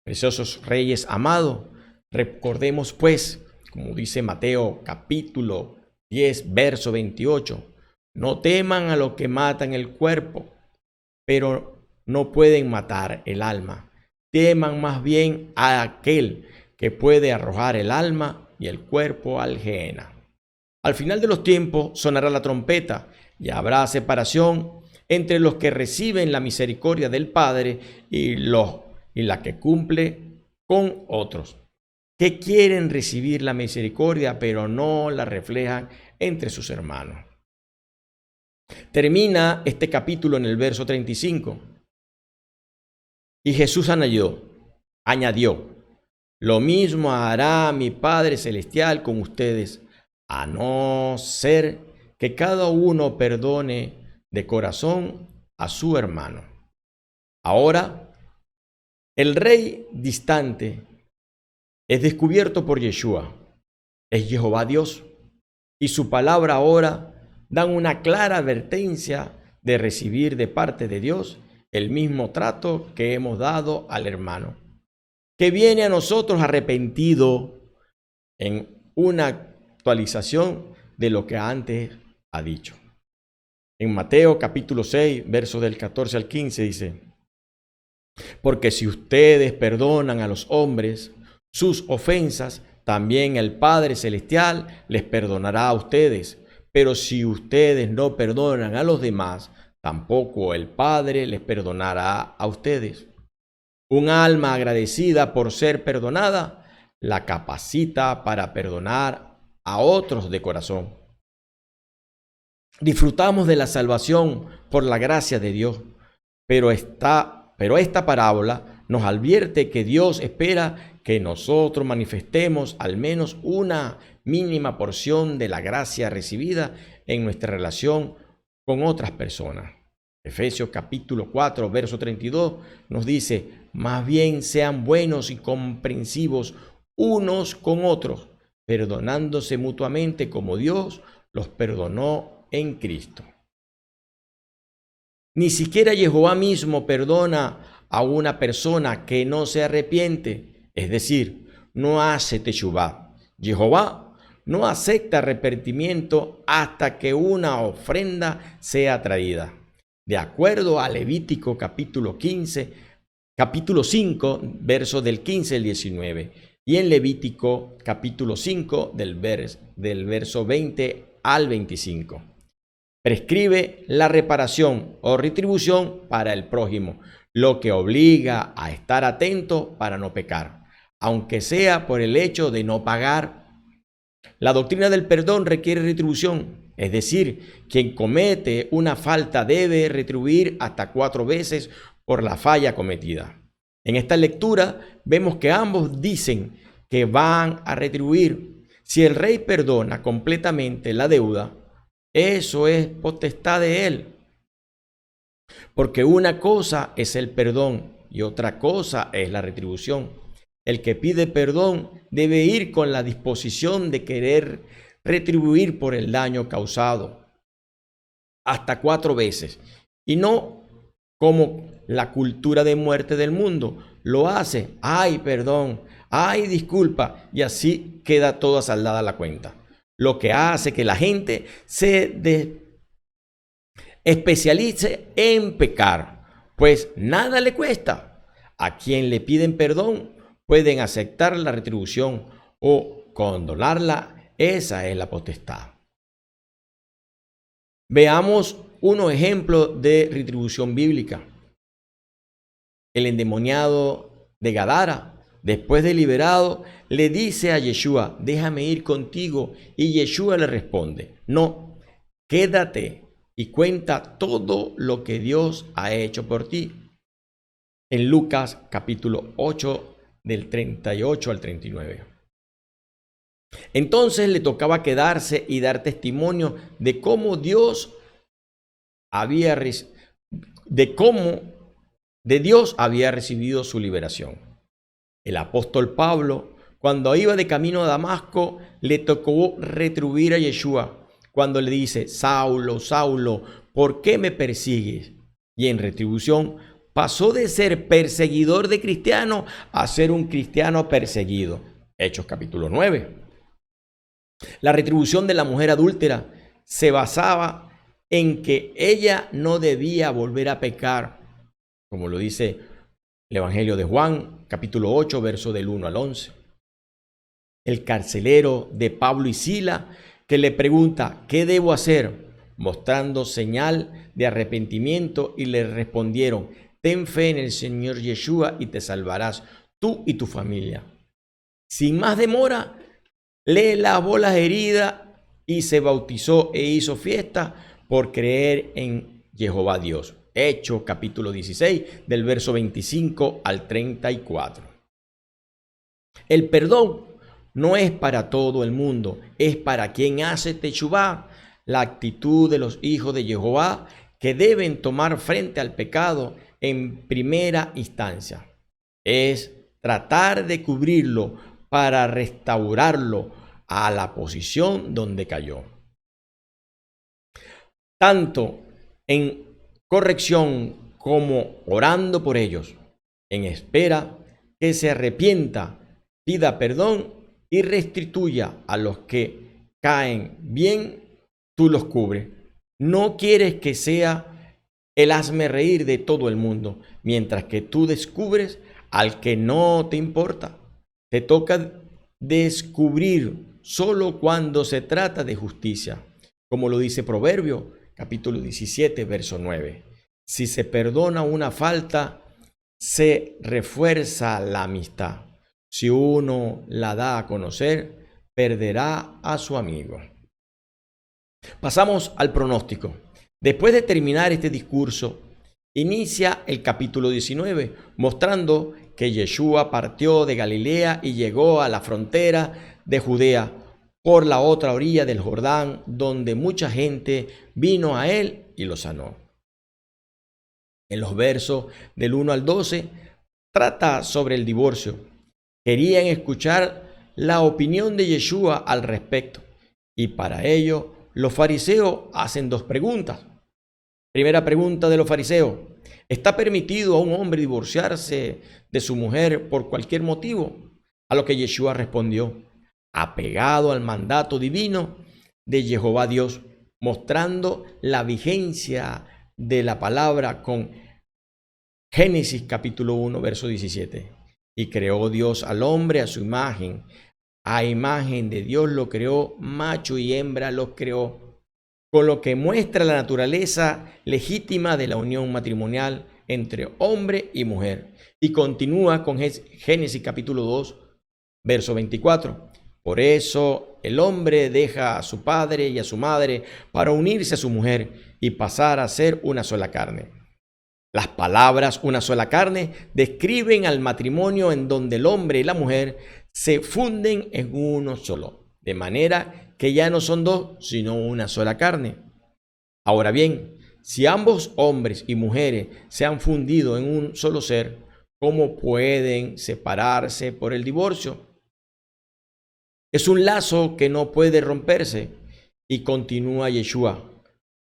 Preciosos reyes amados, recordemos pues, como dice Mateo capítulo 10, verso 28, no teman a los que matan el cuerpo, pero no pueden matar el alma. Teman más bien a aquel que puede arrojar el alma y el cuerpo al Gehenna. Al final de los tiempos sonará la trompeta y habrá separación entre los que reciben la misericordia del Padre y la que cumple con otros, que quieren recibir la misericordia pero no la reflejan entre sus hermanos. Termina este capítulo en el verso 35. Y Jesús añadió, lo mismo hará mi Padre Celestial con ustedes, a no ser que cada uno perdone de corazón a su hermano. Ahora, el rey distante es descubierto por Yeshua, es Jehová Dios, y su palabra ahora dan una clara advertencia de recibir de parte de Dios el mismo trato que hemos dado al hermano, que viene a nosotros arrepentido, en una actualización de lo que antes ha dicho. En Mateo capítulo 6, versos del 14 al 15 dice, porque si ustedes perdonan a los hombres sus ofensas, también el Padre Celestial les perdonará a ustedes. Pero si ustedes no perdonan a los demás, tampoco el Padre les perdonará a ustedes. Un alma agradecida por ser perdonada la capacita para perdonar a otros de corazón. Disfrutamos de la salvación por la gracia de Dios, pero esta parábola nos advierte que Dios espera que nosotros manifestemos al menos una mínima porción de la gracia recibida en nuestra relación con otras personas. Efesios capítulo 4, verso 32 nos dice, más bien sean buenos y comprensivos unos con otros, perdonándose mutuamente como Dios los perdonó en Cristo. Ni siquiera Jehová mismo perdona a una persona que no se arrepiente, es decir, no hace teshuvá. Jehová no acepta arrepentimiento hasta que una ofrenda sea traída. De acuerdo a Levítico capítulo 5, versos del 15 al 19, y en Levítico capítulo 5 del verso 20 al 25. Prescribe la reparación o retribución para el prójimo, lo que obliga a estar atento para no pecar, aunque sea por el hecho de no pagar. La doctrina del perdón requiere retribución, es decir, quien comete una falta debe retribuir hasta 4 veces por la falla cometida. En esta lectura vemos que ambos dicen que van a retribuir. Si el rey perdona completamente la deuda, eso es potestad de él. Porque una cosa es el perdón y otra cosa es la retribución. El que pide perdón debe ir con la disposición de querer retribuir por el daño causado hasta 4 veces, y no como la cultura de muerte del mundo lo hace. Ay, perdón, ay, disculpa, y así queda toda saldada la cuenta. Lo que hace que la gente se especialice en pecar, pues nada le cuesta. A quien le piden perdón pueden aceptar la retribución o condonarla. Esa es la potestad. Veamos unos ejemplos de retribución bíblica. El endemoniado de Gadara, después de liberado, le dice a Yeshua: déjame ir contigo. Y Yeshua le responde: no, quédate y cuenta todo lo que Dios ha hecho por ti. En Lucas capítulo 8, del 38 al 39. Entonces le tocaba quedarse y dar testimonio de cómo Dios había recibido su liberación. El apóstol Pablo, cuando iba de camino a Damasco, le tocó retribuir a Yeshua cuando le dice: Saulo, Saulo, ¿por qué me persigues? Y en retribución pasó de ser perseguidor de cristianos a ser un cristiano perseguido. Hechos capítulo 9. La retribución de la mujer adúltera se basaba en que ella no debía volver a pecar, como lo dice el Evangelio de Juan, capítulo 8, verso del 1 al 11. El carcelero de Pablo y Sila, que le pregunta: ¿qué debo hacer?, mostrando señal de arrepentimiento, y le respondieron: ten fe en el Señor Yeshua y te salvarás tú y tu familia. Sin más demora, le lavó las heridas y se bautizó e hizo fiesta por creer en Jehová Dios. Hechos capítulo 16, del verso 25 al 34. El perdón no es para todo el mundo, es para quien hace techubá, la actitud de los hijos de Jehová que deben tomar frente al pecado en primera instancia. Es tratar de cubrirlo para restaurarlo a la posición donde cayó. Tanto en corrección como orando por ellos, en espera que se arrepienta, pida perdón y restituya a los que caen bien, tú los cubres. No quieres que sea el hazme reír de todo el mundo, mientras que tú descubres al que no te importa. Te toca descubrir solo cuando se trata de justicia, como lo dice Proverbio, capítulo 17, verso 9. Si se perdona una falta, se refuerza la amistad. Si uno la da a conocer, perderá a su amigo. Pasamos al pronóstico. Después de terminar este discurso, inicia el capítulo 19, mostrando que Yeshua partió de Galilea y llegó a la frontera de Judea por la otra orilla del Jordán, donde mucha gente vino a él y lo sanó. En los versos del 1 al 12 trata sobre el divorcio. Querían escuchar la opinión de Yeshua al respecto, y para ello los fariseos hacen 2 preguntas. Primera pregunta de los fariseos: ¿está permitido a un hombre divorciarse de su mujer por cualquier motivo? A lo que Yeshua respondió, apegado al mandato divino de Jehová Dios, mostrando la vigencia de la palabra con Génesis capítulo 1, verso 17. Y creó Dios al hombre a su imagen. A imagen de Dios lo creó, macho y hembra los creó. Con lo que muestra la naturaleza legítima de la unión matrimonial entre hombre y mujer. Y continúa con Génesis capítulo 2, verso 24. Por eso el hombre deja a su padre y a su madre para unirse a su mujer y pasar a ser una sola carne. Las palabras una sola carne describen al matrimonio en donde el hombre y la mujer se funden en uno solo, de manera que ya no son 2, sino una sola carne. Ahora bien, si ambos hombres y mujeres se han fundido en un solo ser, ¿cómo pueden separarse por el divorcio? Es un lazo que no puede romperse. Y continúa Yeshua.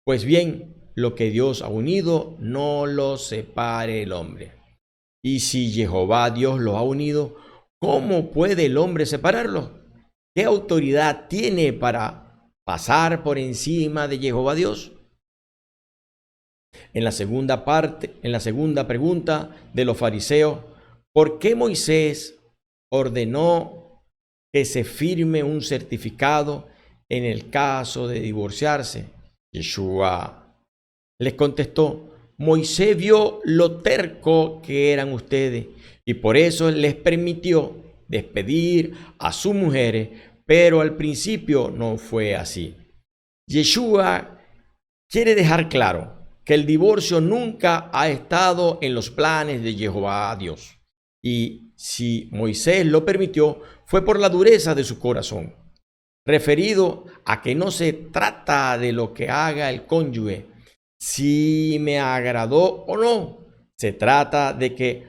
Pues bien, lo que Dios ha unido, no lo separe el hombre. Y si Jehová Dios lo ha unido, ¿cómo puede el hombre separarlo? ¿Qué autoridad tiene para pasar por encima de Jehová Dios? En la segunda pregunta de los fariseos, ¿por qué Moisés ordenó que se firme un certificado en el caso de divorciarse? Yeshua les contestó, Moisés vio lo terco que eran ustedes y por eso les permitió despedir a sus mujeres, pero al principio no fue así. Yeshua quiere dejar claro que el divorcio nunca ha estado en los planes de Jehová Dios. Y si Moisés lo permitió, fue por la dureza de su corazón, referido a que no se trata de lo que haga el cónyuge, si me agradó o no. Se trata de que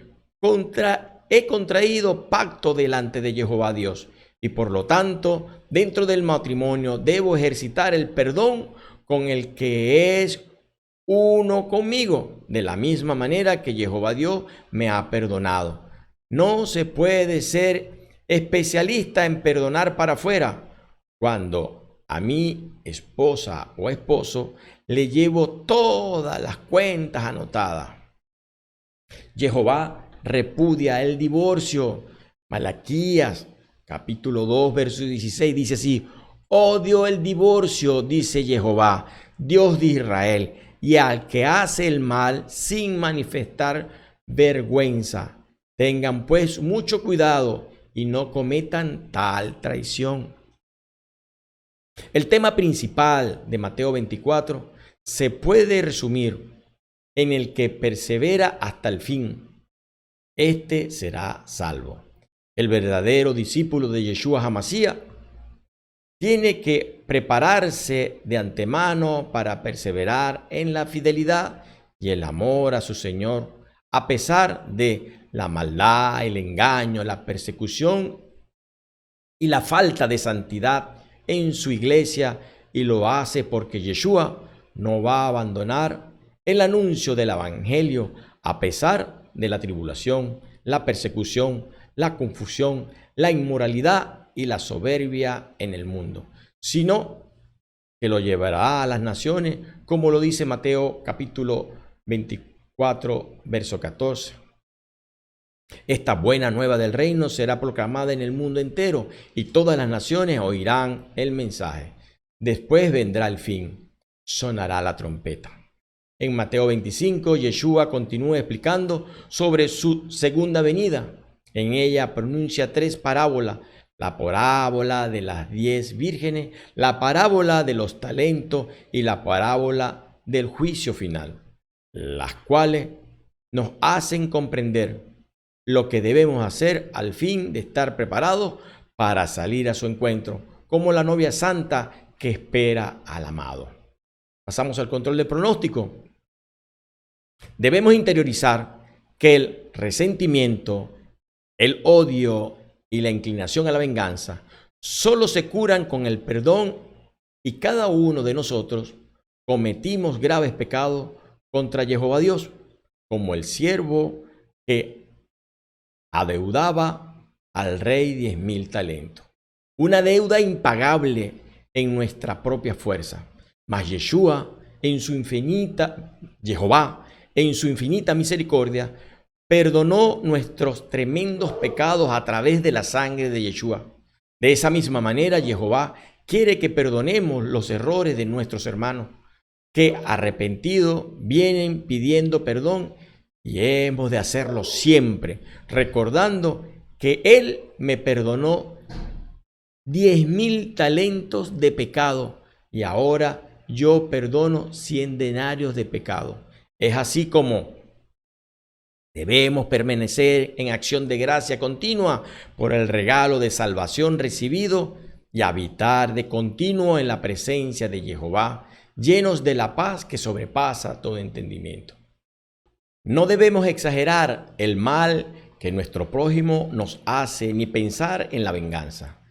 he contraído pacto delante de Jehová Dios y por lo tanto, dentro del matrimonio debo ejercitar el perdón con el que es uno conmigo, de la misma manera que Jehová Dios me ha perdonado. No se puede ser especialista en perdonar para afuera cuando a mi esposa o esposo le llevo todas las cuentas anotadas. Jehová repudia el divorcio. Malaquías capítulo 2 verso 16 dice así, odio el divorcio, dice Jehová, Dios de Israel, y al que hace el mal sin manifestar vergüenza. Tengan pues mucho cuidado y no cometan tal traición. El tema principal de Mateo 24 se puede resumir en el que persevera hasta el fin. Este será salvo. El verdadero discípulo de Yeshua HaMashiach tiene que prepararse de antemano para perseverar en la fidelidad y el amor a su Señor, a pesar de la maldad, el engaño, la persecución y la falta de santidad en su iglesia, y lo hace porque Yeshua no va a abandonar el anuncio del evangelio a pesar de la tribulación, la persecución, la confusión, la inmoralidad y la soberbia en el mundo, sino que lo llevará a las naciones, como lo dice Mateo capítulo 24, verso 14. Esta buena nueva del reino será proclamada en el mundo entero y todas las naciones oirán el mensaje. Después vendrá el fin, sonará la trompeta. En Mateo 25, Yeshua continúa explicando sobre su segunda venida. En ella pronuncia 3 parábolas: la parábola de las 10 vírgenes, la parábola de los talentos y la parábola del juicio final, las cuales nos hacen comprender lo que debemos hacer al fin de estar preparados para salir a su encuentro, como la novia santa que espera al amado. Pasamos al control del pronóstico. Debemos interiorizar que el resentimiento, el odio y la inclinación a la venganza solo se curan con el perdón, y cada uno de nosotros cometimos graves pecados contra Jehová Dios, como el siervo que adeudaba al rey 10,000 talentos. Una deuda impagable en nuestra propia fuerza. Mas Jehová, en su infinita misericordia, perdonó nuestros tremendos pecados a través de la sangre de Yeshua. De esa misma manera, Jehová quiere que perdonemos los errores de nuestros hermanos, que arrepentidos vienen pidiendo perdón, y hemos de hacerlo siempre, recordando que Él me perdonó 10,000 talentos de pecado y ahora yo perdono 100 denarios de pecado. Es así como debemos permanecer en acción de gracia continua por el regalo de salvación recibido y habitar de continuo en la presencia de Jehová, llenos de la paz que sobrepasa todo entendimiento. No debemos exagerar el mal que nuestro prójimo nos hace ni pensar en la venganza.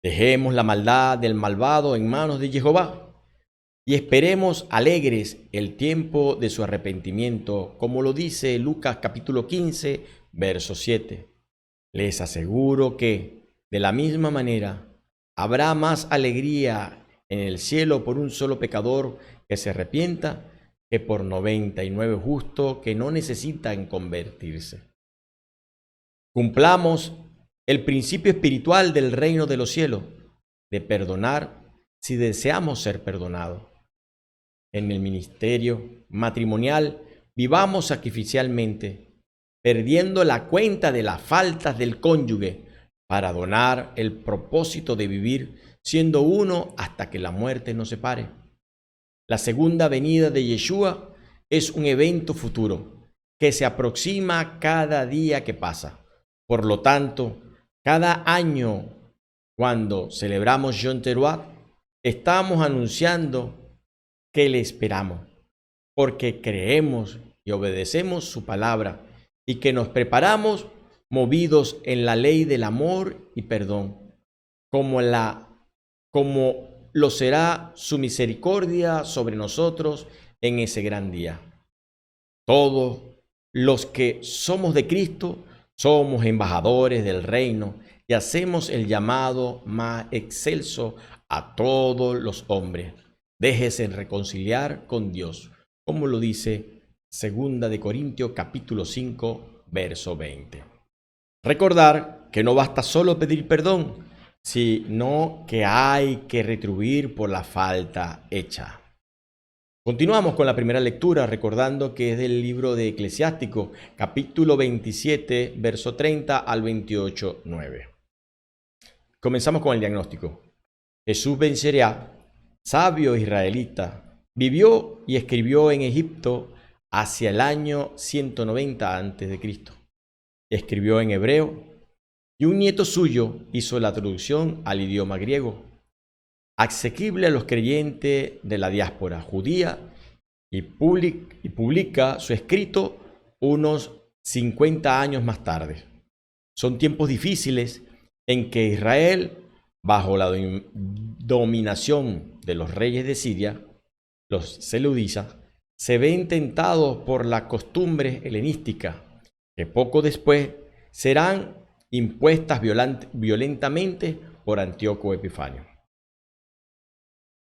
Dejemos la maldad del malvado en manos de Jehová y esperemos alegres el tiempo de su arrepentimiento, como lo dice Lucas capítulo 15, verso 7. Les aseguro que, de la misma manera, habrá más alegría en el cielo por un solo pecador que se arrepienta que por 99 justos que no necesitan convertirse. Cumplamos el principio espiritual del reino de los cielos, de perdonar si deseamos ser perdonados. En el ministerio matrimonial, vivamos sacrificialmente, perdiendo la cuenta de las faltas del cónyuge para donar el propósito de vivir siendo uno hasta que la muerte nos separe. La segunda venida de Yeshua es un evento futuro que se aproxima cada día que pasa. Por lo tanto, cada año, cuando celebramos Yom Teruah, estamos anunciando que le esperamos, porque creemos y obedecemos su palabra y que nos preparamos movidos en la ley del amor y perdón, como lo será su misericordia sobre nosotros en ese gran día. Todos los que somos de Cristo somos embajadores del reino y hacemos el llamado más excelso a todos los hombres. Déjese reconciliar con Dios, como lo dice 2 de Corintios capítulo 5, verso 20. Recordar que no basta solo pedir perdón, sino que hay que retribuir por la falta hecha. Continuamos con la primera lectura, recordando que es del libro de Eclesiástico, capítulo 27, verso 30 al 28, 9. Comenzamos con el diagnóstico. Jesús ben Shereá, sabio israelita, vivió y escribió en Egipto hacia el año 190 a.C. Escribió en hebreo y un nieto suyo hizo la traducción al idioma griego, asequible a los creyentes de la diáspora judía, y publica su escrito unos 50 años más tarde. Son tiempos difíciles en que Israel, bajo la dominación de los reyes de Siria, los seleucidas, se ven tentados por las costumbres helenísticas, que poco después serán impuestas violentamente por Antíoco Epifanio.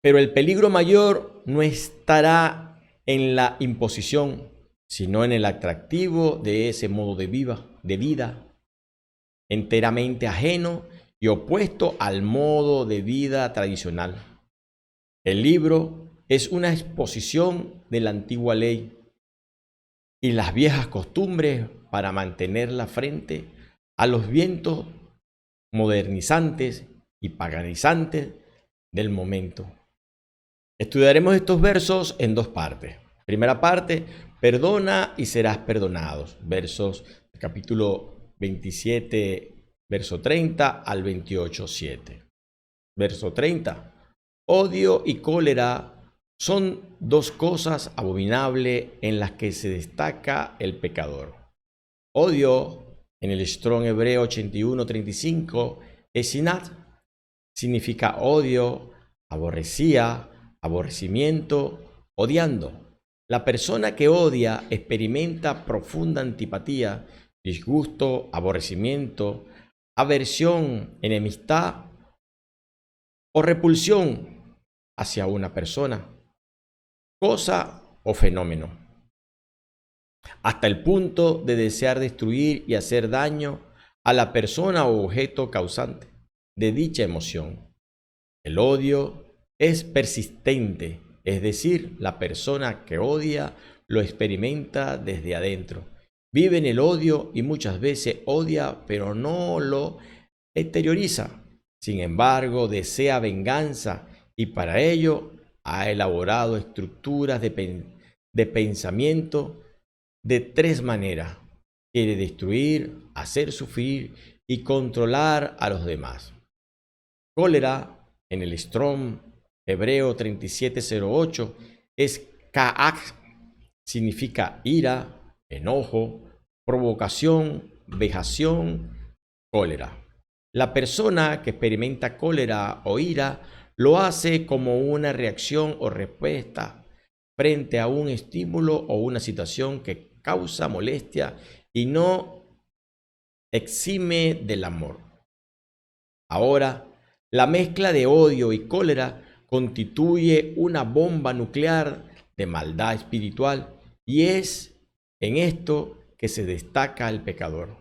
Pero el peligro mayor no estará en la imposición, sino en el atractivo de ese modo de vida, enteramente ajeno y opuesto al modo de vida tradicional. El libro es una exposición de la antigua ley y las viejas costumbres para mantenerla frente a los vientos modernizantes y paganizantes del momento. Estudiaremos estos versos en dos partes. Primera parte, perdona y serás perdonados. Versos capítulo 27, verso 30 al 28, 7. Verso 30. Odio y cólera son dos cosas abominables en las que se destaca el pecador. Odio, en el Strong Hebreo 81:35, esinat, significa odio, aborrecimiento, odiando. La persona que odia experimenta profunda antipatía, disgusto, aborrecimiento, aversión, enemistad o repulsión hacia una persona, cosa o fenómeno, hasta el punto de desear destruir y hacer daño a la persona o objeto causante de dicha emoción. El odio es persistente, es decir, la persona que odia lo experimenta desde adentro. Vive en el odio y muchas veces odia, pero no lo exterioriza. Sin embargo, desea venganza y para ello ha elaborado estructuras de pensamiento de tres maneras. Quiere destruir, hacer sufrir y controlar a los demás. Cólera, en el Strong Hebreo 3708, es ka'ak, significa ira, enojo, provocación, vejación, cólera. La persona que experimenta cólera o ira lo hace como una reacción o respuesta frente a un estímulo o una situación que causa molestia y no exime del amor. Ahora, la mezcla de odio y cólera constituye una bomba nuclear de maldad espiritual y es en esto que se destaca el pecador.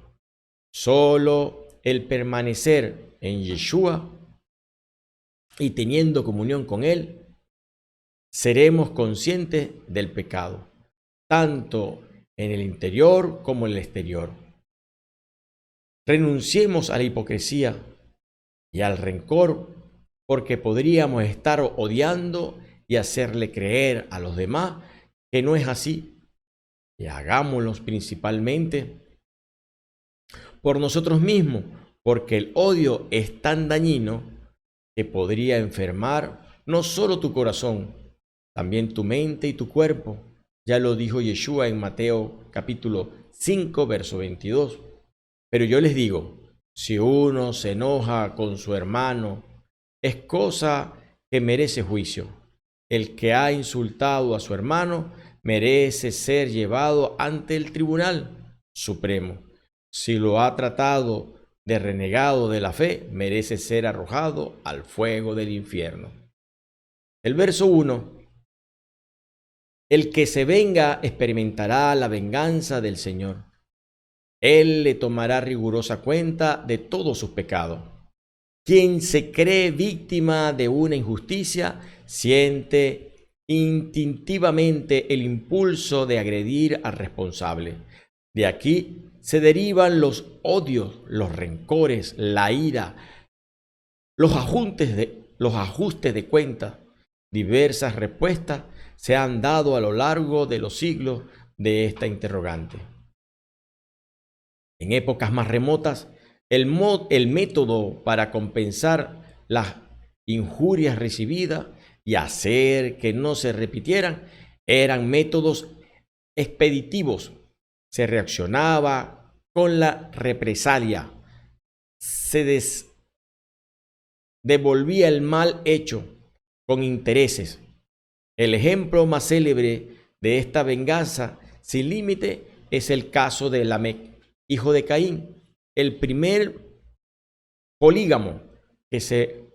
Solo el permanecer en Yeshua y teniendo comunión con Él, seremos conscientes del pecado, tanto en el interior como en el exterior. Renunciemos a la hipocresía y al rencor, porque podríamos estar odiando y hacerle creer a los demás que no es así. Y hagámoslo principalmente por nosotros mismos, porque el odio es tan dañino que podría enfermar no solo tu corazón, también tu mente y tu cuerpo. Ya lo dijo Yeshua en Mateo capítulo 5, verso 22. Pero yo les digo, si uno se enoja con su hermano, es cosa que merece juicio. El que ha insultado a su hermano merece ser llevado ante el Tribunal Supremo. Si lo ha tratado de renegado de la fe, merece ser arrojado al fuego del infierno. El verso 1. El que se venga experimentará la venganza del Señor. Él le tomará rigurosa cuenta de todos sus pecados. Quien se cree víctima de una injusticia siente instintivamente el impulso de agredir al responsable. De aquí se derivan los odios, los rencores, la ira, los ajustes de cuentas. Diversas respuestas se han dado a lo largo de los siglos de esta interrogante. En épocas más remotas, el método para compensar las injurias recibidas y hacer que no se repitieran eran métodos expeditivos. Se reaccionaba con la represalia, se devolvía el mal hecho con intereses. El ejemplo más célebre de esta venganza sin límite es el caso de Lamec, hijo de Caín, el primer polígamo que se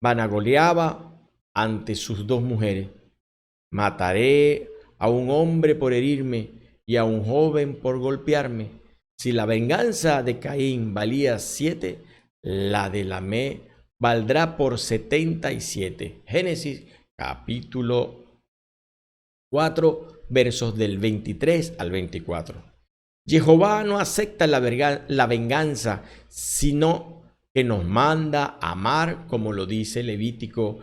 vanagloriaba ante sus dos mujeres. Mataré a un hombre por herirme y a un joven por golpearme. Si la venganza de Caín valía 7, la de Lamec valdrá por 77. Génesis capítulo 4, versos del 23 al 24. Jehová no acepta la venganza, sino que nos manda amar, como lo dice Levítico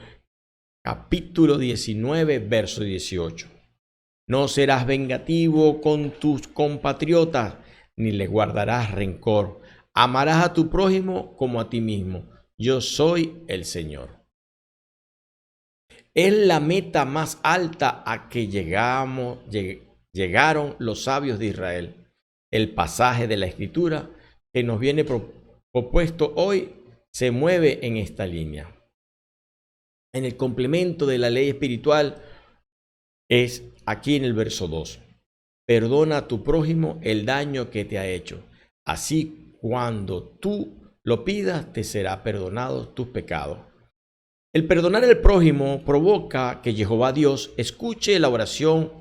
capítulo 19, verso 18. No serás vengativo con tus compatriotas, ni le guardarás rencor. Amarás a tu prójimo como a ti mismo. Yo soy el Señor. Es la meta más alta a que llegaron los sabios de Israel. El pasaje de la Escritura que nos viene propuesto hoy se mueve en esta línea. En el complemento de la ley espiritual es aquí en el verso 2. Perdona a tu prójimo el daño que te ha hecho. Así, cuando tú lo pidas, te será perdonado tus pecados. El perdonar al prójimo provoca que Jehová Dios escuche la oración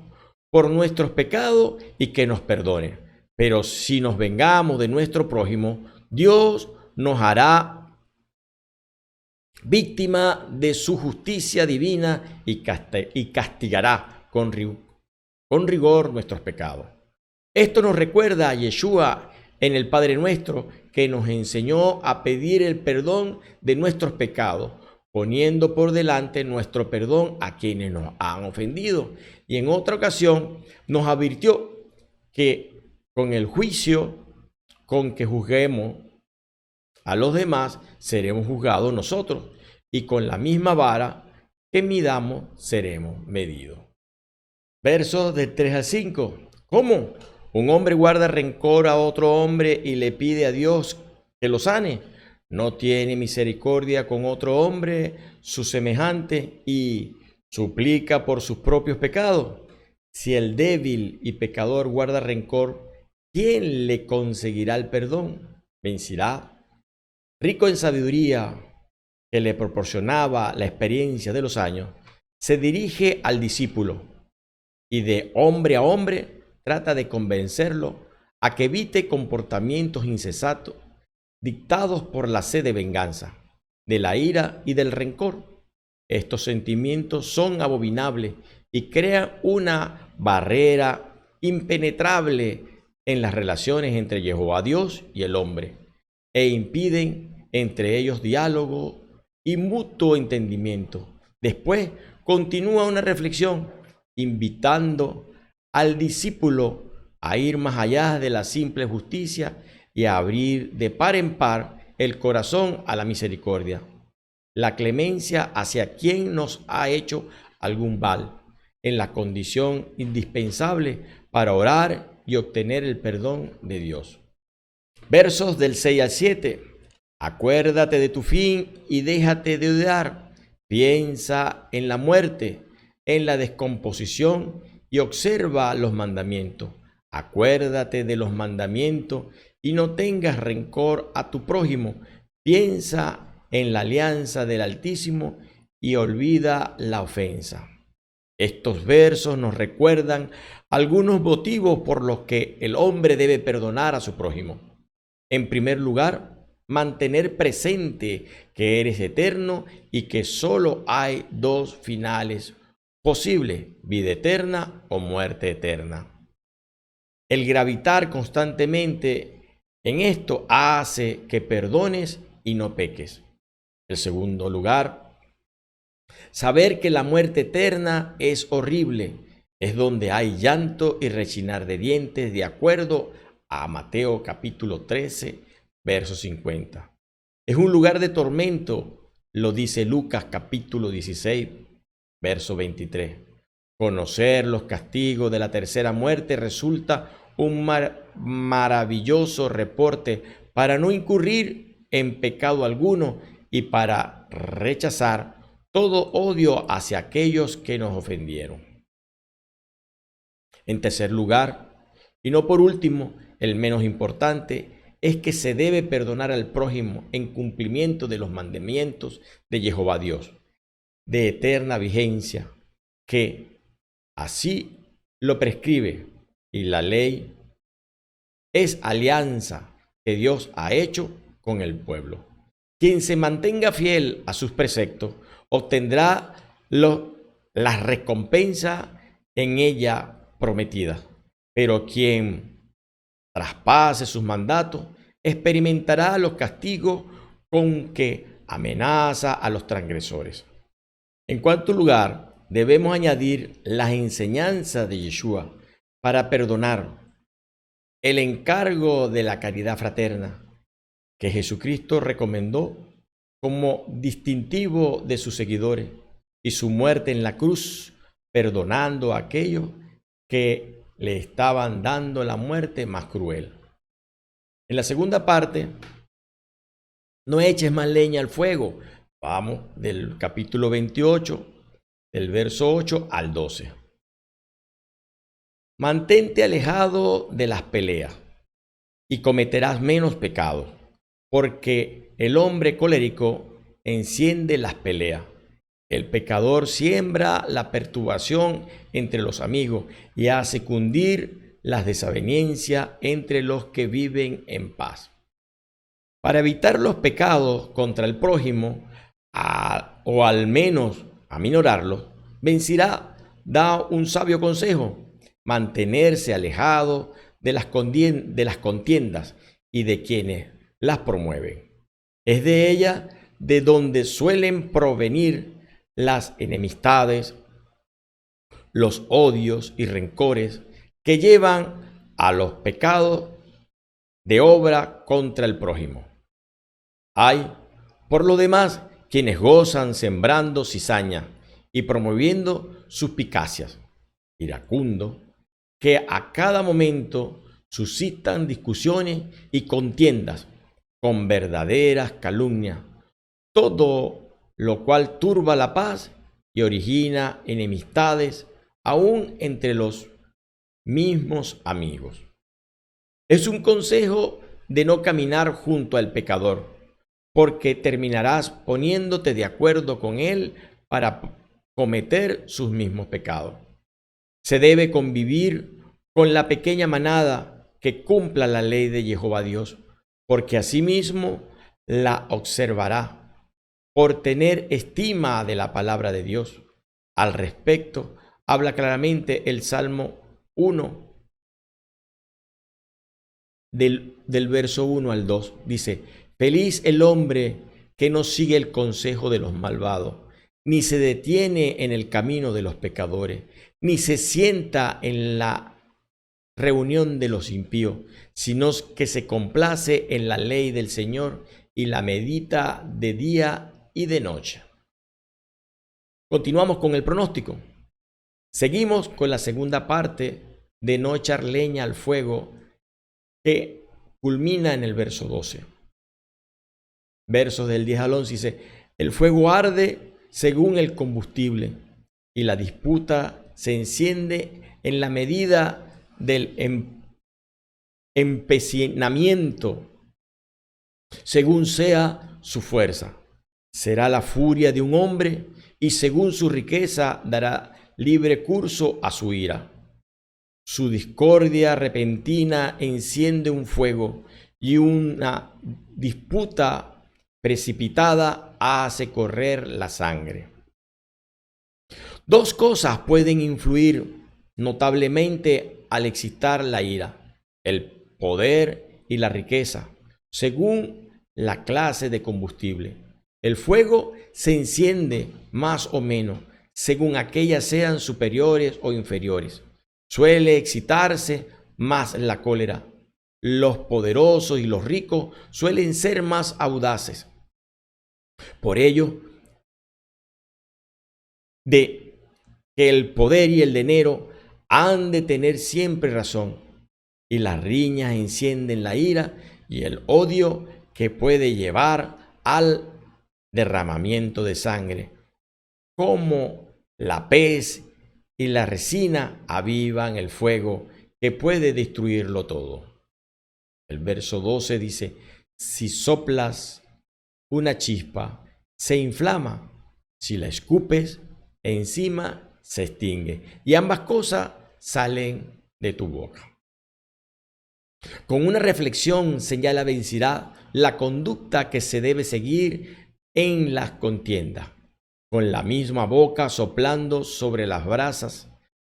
por nuestros pecados y que nos perdone. Pero si nos vengamos de nuestro prójimo, Dios nos hará víctima de su justicia divina y castigará con rigor nuestros pecados. Esto nos recuerda a Yeshua en el Padre Nuestro, que nos enseñó a pedir el perdón de nuestros pecados, poniendo por delante nuestro perdón a quienes nos han ofendido. Y en otra ocasión nos advirtió que con el juicio con que juzguemos a los demás, seremos juzgados nosotros, y con la misma vara que midamos, seremos medidos. Versos del 3 al 5. ¿Cómo? ¿Un hombre guarda rencor a otro hombre y le pide a Dios que lo sane? no tiene misericordia con otro hombre su semejante y suplica por sus propios pecados. Si el débil y pecador guarda rencor, ¿quién le conseguirá el perdón? Vencirá. Rico en sabiduría, que le proporcionaba la experiencia de los años, se dirige al discípulo y de hombre a hombre trata de convencerlo a que evite comportamientos insensatos dictados por la sed de venganza, de la ira y del rencor. Estos sentimientos son abominables y crean una barrera impenetrable en las relaciones entre Jehová Dios y el hombre, e impiden entre ellos diálogo y mutuo entendimiento. Después continúa una reflexión, invitando al discípulo a ir más allá de la simple justicia y a abrir de par en par el corazón a la misericordia, la clemencia hacia quien nos ha hecho algún mal, en la condición indispensable para orar y obtener el perdón de Dios. Versos del 6 al 7. Acuérdate de tu fin y déjate de odiar. Piensa en la muerte, en la descomposición y observa los mandamientos. Acuérdate de los mandamientos y no tengas rencor a tu prójimo. Piensa en la alianza del Altísimo y olvida la ofensa. Estos versos nos recuerdan algunos motivos por los que el hombre debe perdonar a su prójimo. En primer lugar, mantener presente que eres eterno y que solo hay dos finales posibles: vida eterna o muerte eterna. El gravitar constantemente en esto hace que perdones y no peques. En segundo lugar, saber que la muerte eterna es horrible, es donde hay llanto y rechinar de dientes, de acuerdo a Mateo capítulo 13, verso 50. Es un lugar de tormento, lo dice Lucas capítulo 16, verso 23. Conocer los castigos de la tercera muerte resulta un maravilloso reporte para no incurrir en pecado alguno y para rechazar todo odio hacia aquellos que nos ofendieron. En tercer lugar, y no por último, el menos importante, es que se debe perdonar al prójimo en cumplimiento de los mandamientos de Jehová Dios, de eterna vigencia, que así lo prescribe, y la ley es alianza que Dios ha hecho con el pueblo. Quien se mantenga fiel a sus preceptos obtendrá la recompensa en ella prometida, pero quien traspase sus mandatos experimentará los castigos con que amenaza a los transgresores. En cuarto lugar, debemos añadir las enseñanzas de Yeshua para perdonar, el encargo de la caridad fraterna que Jesucristo recomendó como distintivo de sus seguidores, y su muerte en la cruz, perdonando a aquellos que le estaban dando la muerte más cruel. En la segunda parte, no eches más leña al fuego. Vamos del capítulo 28, del verso 8 al 12. Mantente alejado de las peleas y cometerás menos pecados, porque el hombre colérico enciende las peleas. El pecador siembra la perturbación entre los amigos y hace cundir las desavenencias entre los que viven en paz. Para evitar los pecados contra el prójimo, o al menos aminorarlos, Bencirá da un sabio consejo: mantenerse alejado de las contiendas y de quienes las promueven. Es de ellas de donde suelen provenir las enemistades, los odios y rencores que llevan a los pecados de obra contra el prójimo. Hay, por lo demás, quienes gozan sembrando cizaña y promoviendo suspicacias, iracundos, que a cada momento suscitan discusiones y contiendas, con verdaderas calumnias, todo lo cual turba la paz y origina enemistades aún entre los mismos amigos. Es un consejo de no caminar junto al pecador, porque terminarás poniéndote de acuerdo con él para cometer sus mismos pecados. Se debe convivir con la pequeña manada que cumpla la ley de Jehová Dios, porque asimismo la observará por tener estima de la palabra de Dios. Al respecto, habla claramente el Salmo 1, del verso 1 al 2. Dice: feliz el hombre que no sigue el consejo de los malvados, ni se detiene en el camino de los pecadores, ni se sienta en la reunión de los impíos, sino que se complace en la ley del Señor y la medita de día y de noche. Continuamos con el pronóstico. Seguimos con la segunda parte de no echar leña al fuego, que culmina en el verso 12. Versos del 10 al 11 dice: el fuego arde según el combustible, y la disputa se enciende en la medida del empecinamiento, según sea su fuerza. Será la furia de un hombre, y según su riqueza dará libre curso a su ira. Su discordia repentina enciende un fuego, y una disputa precipitada hace correr la sangre. Dos cosas pueden influir notablemente al excitar la ira: el poder y la riqueza, según la clase de combustible. El fuego se enciende más o menos, según aquellas sean superiores o inferiores. Suele excitarse más la cólera. Los poderosos y los ricos suelen ser más audaces. Por ello, de que el poder y el dinero han de tener siempre razón, y las riñas encienden la ira y el odio, que puede llevar al derramamiento de sangre, como la pez y la resina avivan el fuego que puede destruirlo todo. El verso 12 dice: si soplas una chispa, se inflama; si la escupes, encima se extingue. Y ambas cosas salen de tu boca. Con una reflexión señala Bencirat la conducta que se debe seguir en las contiendas. Con la misma boca soplando sobre las brasas,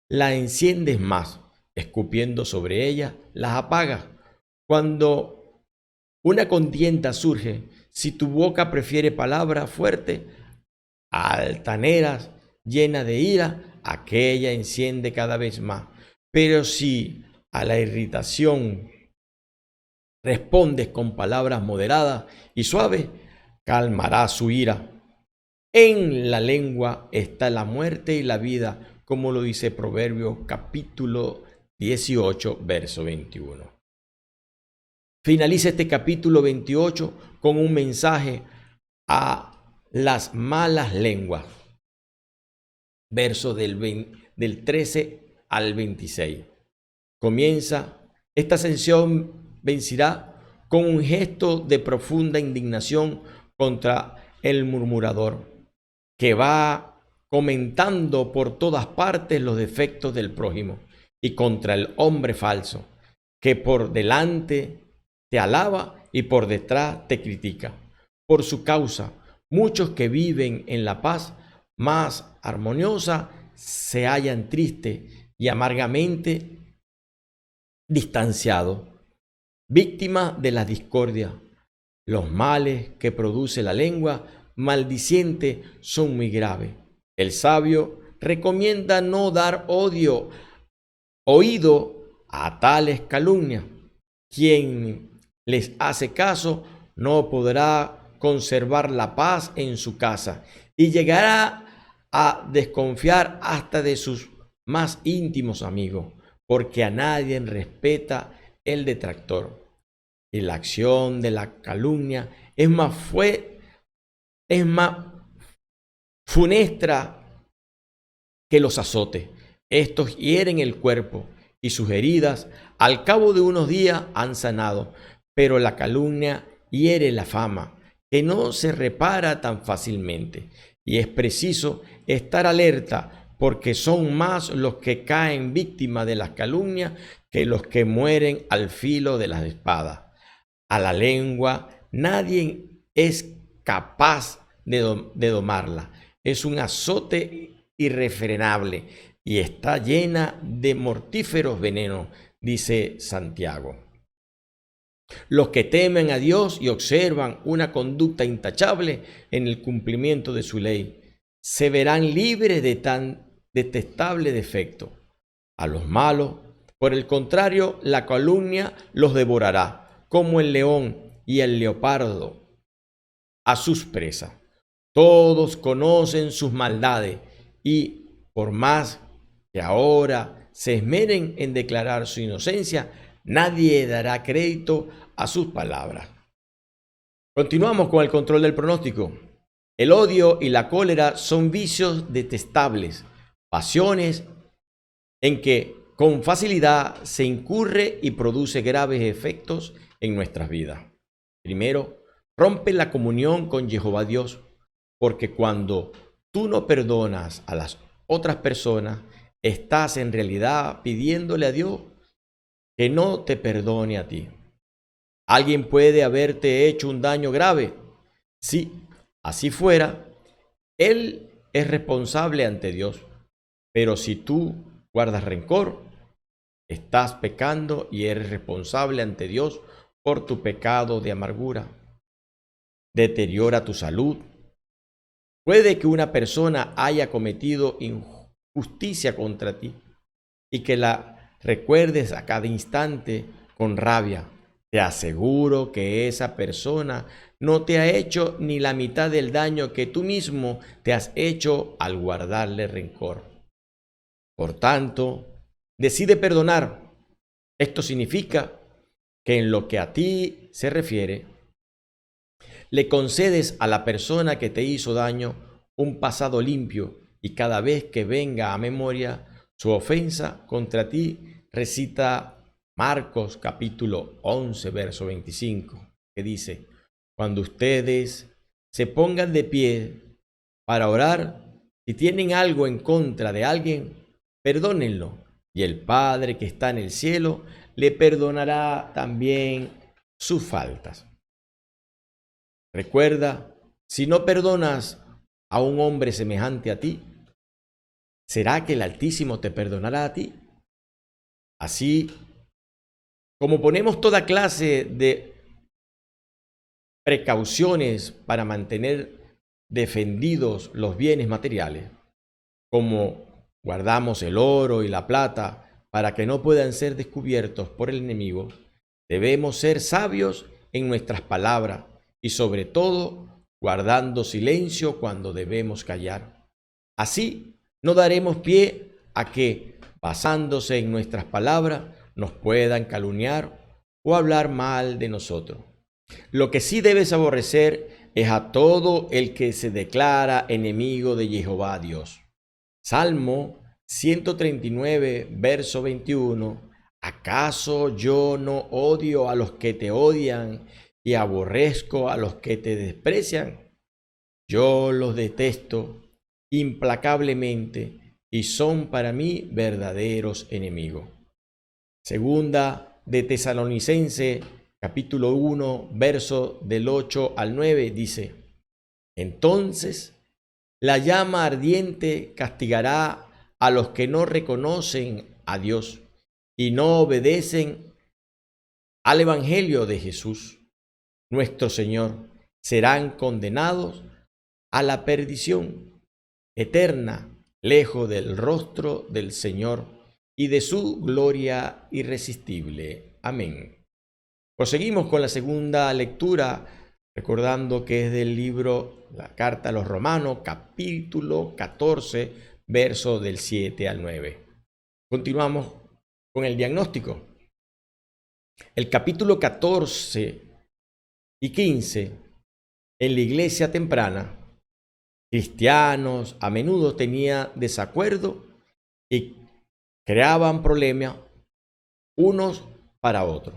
la enciendes más; escupiendo sobre ellas, las apagas. Cuando una contienda surge, si tu boca prefiere palabras fuertes, altaneras, llenas de ira, aquella enciende cada vez más. Pero si a la irritación respondes con palabras moderadas y suaves, calmará su ira. En la lengua está la muerte y la vida, como lo dice Proverbios capítulo 18, verso 21. Finaliza este capítulo 28 con un mensaje a las malas lenguas. Verso del 13 al 26. Comienza esta ascensión Bencirat con un gesto de profunda indignación contra el murmurador, que va comentando por todas partes los defectos del prójimo, y contra el hombre falso, que por delante te alaba y por detrás te critica. Por su causa, muchos que viven en la paz más armoniosa se hallan tristes y amargamente distanciados, víctimas de la discordia. Los males que produce la lengua maldiciente son muy graves. El sabio recomienda no dar oído a tales calumnias. Quien les hace caso no podrá conservar la paz en su casa, y llegará a desconfiar hasta de sus más íntimos amigos, porque a nadie respeta el detractor. y la acción de la calumnia es más funestra que los azotes. Estos hieren el cuerpo y sus heridas al cabo de unos días han sanado, pero la calumnia hiere la fama, que no se repara tan fácilmente. Y es preciso estar alerta, porque son más los que caen víctimas de las calumnias que los que mueren al filo de las espadas. A la lengua nadie es capaz de domarla. Es un azote irrefrenable y está llena de mortíferos venenos, dice Santiago. Los que temen a Dios y observan una conducta intachable en el cumplimiento de su ley, se verán libres de tan detestable defecto. A los malos, por el contrario, la calumnia los devorará, como el león y el leopardo a sus presas. Todos conocen sus maldades y, por más que ahora se esmeren en declarar su inocencia, nadie dará crédito a sus palabras. Continuamos con el control del pronóstico. El odio y la cólera son vicios detestables, pasiones en que con facilidad se incurre y produce graves efectos en nuestras vidas. Primero, rompe la comunión con Jehová Dios, porque cuando tú no perdonas a las otras personas, estás en realidad pidiéndole a Dios que no te perdone a ti. Alguien puede haberte hecho un daño grave. Si así fuera, Él es responsable ante Dios. Pero si tú guardas rencor, estás pecando y eres responsable ante Dios por tu pecado de amargura. Deteriora tu salud. Puede que una persona haya cometido injusticia contra ti y que la recuerdes a cada instante con rabia. Te aseguro que esa persona no te ha hecho ni la mitad del daño que tú mismo te has hecho al guardarle rencor. Por tanto, decide perdonar. Esto significa que en lo que a ti se refiere, le concedes a la persona que te hizo daño un pasado limpio y cada vez que venga a memoria su ofensa contra ti, recita Marcos capítulo 11, verso 25, que dice: cuando ustedes se pongan de pie para orar, si tienen algo en contra de alguien, perdónenlo, y el Padre que está en el cielo le perdonará también sus faltas. Recuerda, si no perdonas a un hombre semejante a ti, ¿será que el Altísimo te perdonará a ti? Así como ponemos toda clase de precauciones para mantener defendidos los bienes materiales, como guardamos el oro y la plata para que no puedan ser descubiertos por el enemigo, debemos ser sabios en nuestras palabras y sobre todo guardando silencio cuando debemos callar. Así no daremos pie a que, basándose en nuestras palabras, nos puedan calumniar o hablar mal de nosotros. Lo que sí debes aborrecer es a todo el que se declara enemigo de Jehová Dios. Salmo 139, verso 21. ¿Acaso yo no odio a los que te odian y aborrezco a los que te desprecian? Yo los detesto implacablemente y son para mí verdaderos enemigos. Segunda de Tesalonicenses, capítulo 1, verso del 8 al 9, dice: entonces la llama ardiente castigará a los que no reconocen a Dios y no obedecen al Evangelio de Jesús, nuestro Señor. Serán condenados a la perdición eterna, lejos del rostro del Señor y de su gloria irresistible. Amén. Proseguimos con la segunda lectura, recordando que es del libro La Carta a los Romanos, capítulo 14, verso del 7 al 9. Continuamos con el diagnóstico. El capítulo 14 y 15, en la iglesia temprana, cristianos a menudo tenían desacuerdo y creaban problemas unos para otros.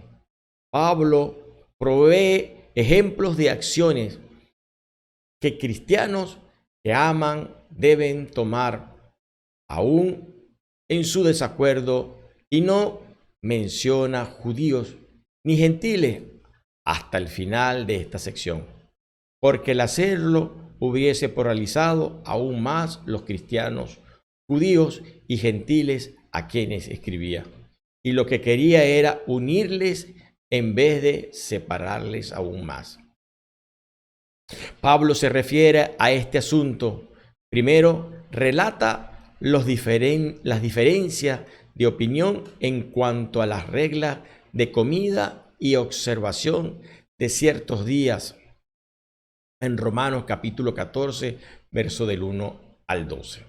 Pablo provee ejemplos de acciones que cristianos que aman deben tomar aún en su desacuerdo, y no menciona judíos ni gentiles hasta el final de esta sección, porque el hacerlo hubiese polarizado aún más los cristianos judíos y gentiles a quienes escribía, y lo que quería era unirles en vez de separarles aún más. Pablo se refiere a este asunto. Primero, relata las diferencias de opinión en cuanto a las reglas de comida y observación de ciertos días en Romanos capítulo 14, verso del 1 al 12.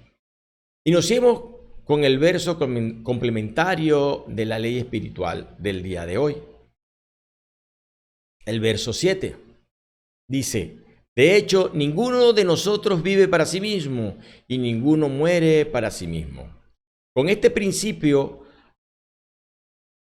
Iniciemos con el verso complementario de la ley espiritual del día de hoy. El verso 7 dice: de hecho, ninguno de nosotros vive para sí mismo y ninguno muere para sí mismo. Con este principio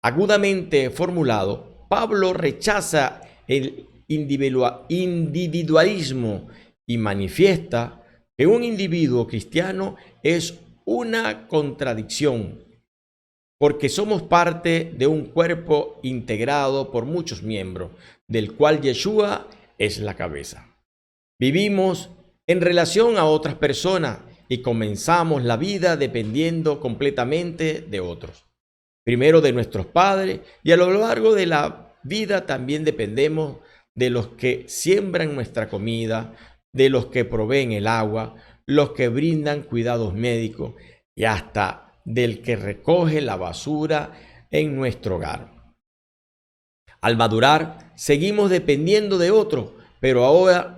agudamente formulado, Pablo rechaza el individualismo y manifiesta que un individuo cristiano es una contradicción, porque somos parte de un cuerpo integrado por muchos miembros, del cual Yeshua es la cabeza. Vivimos en relación a otras personas y comenzamos la vida dependiendo completamente de otros. Primero de nuestros padres, y a lo largo de la vida también dependemos de los que siembran nuestra comida, de los que proveen el agua, los que brindan cuidados médicos y hasta del que recoge la basura en nuestro hogar. Al madurar, seguimos dependiendo de otros, pero ahora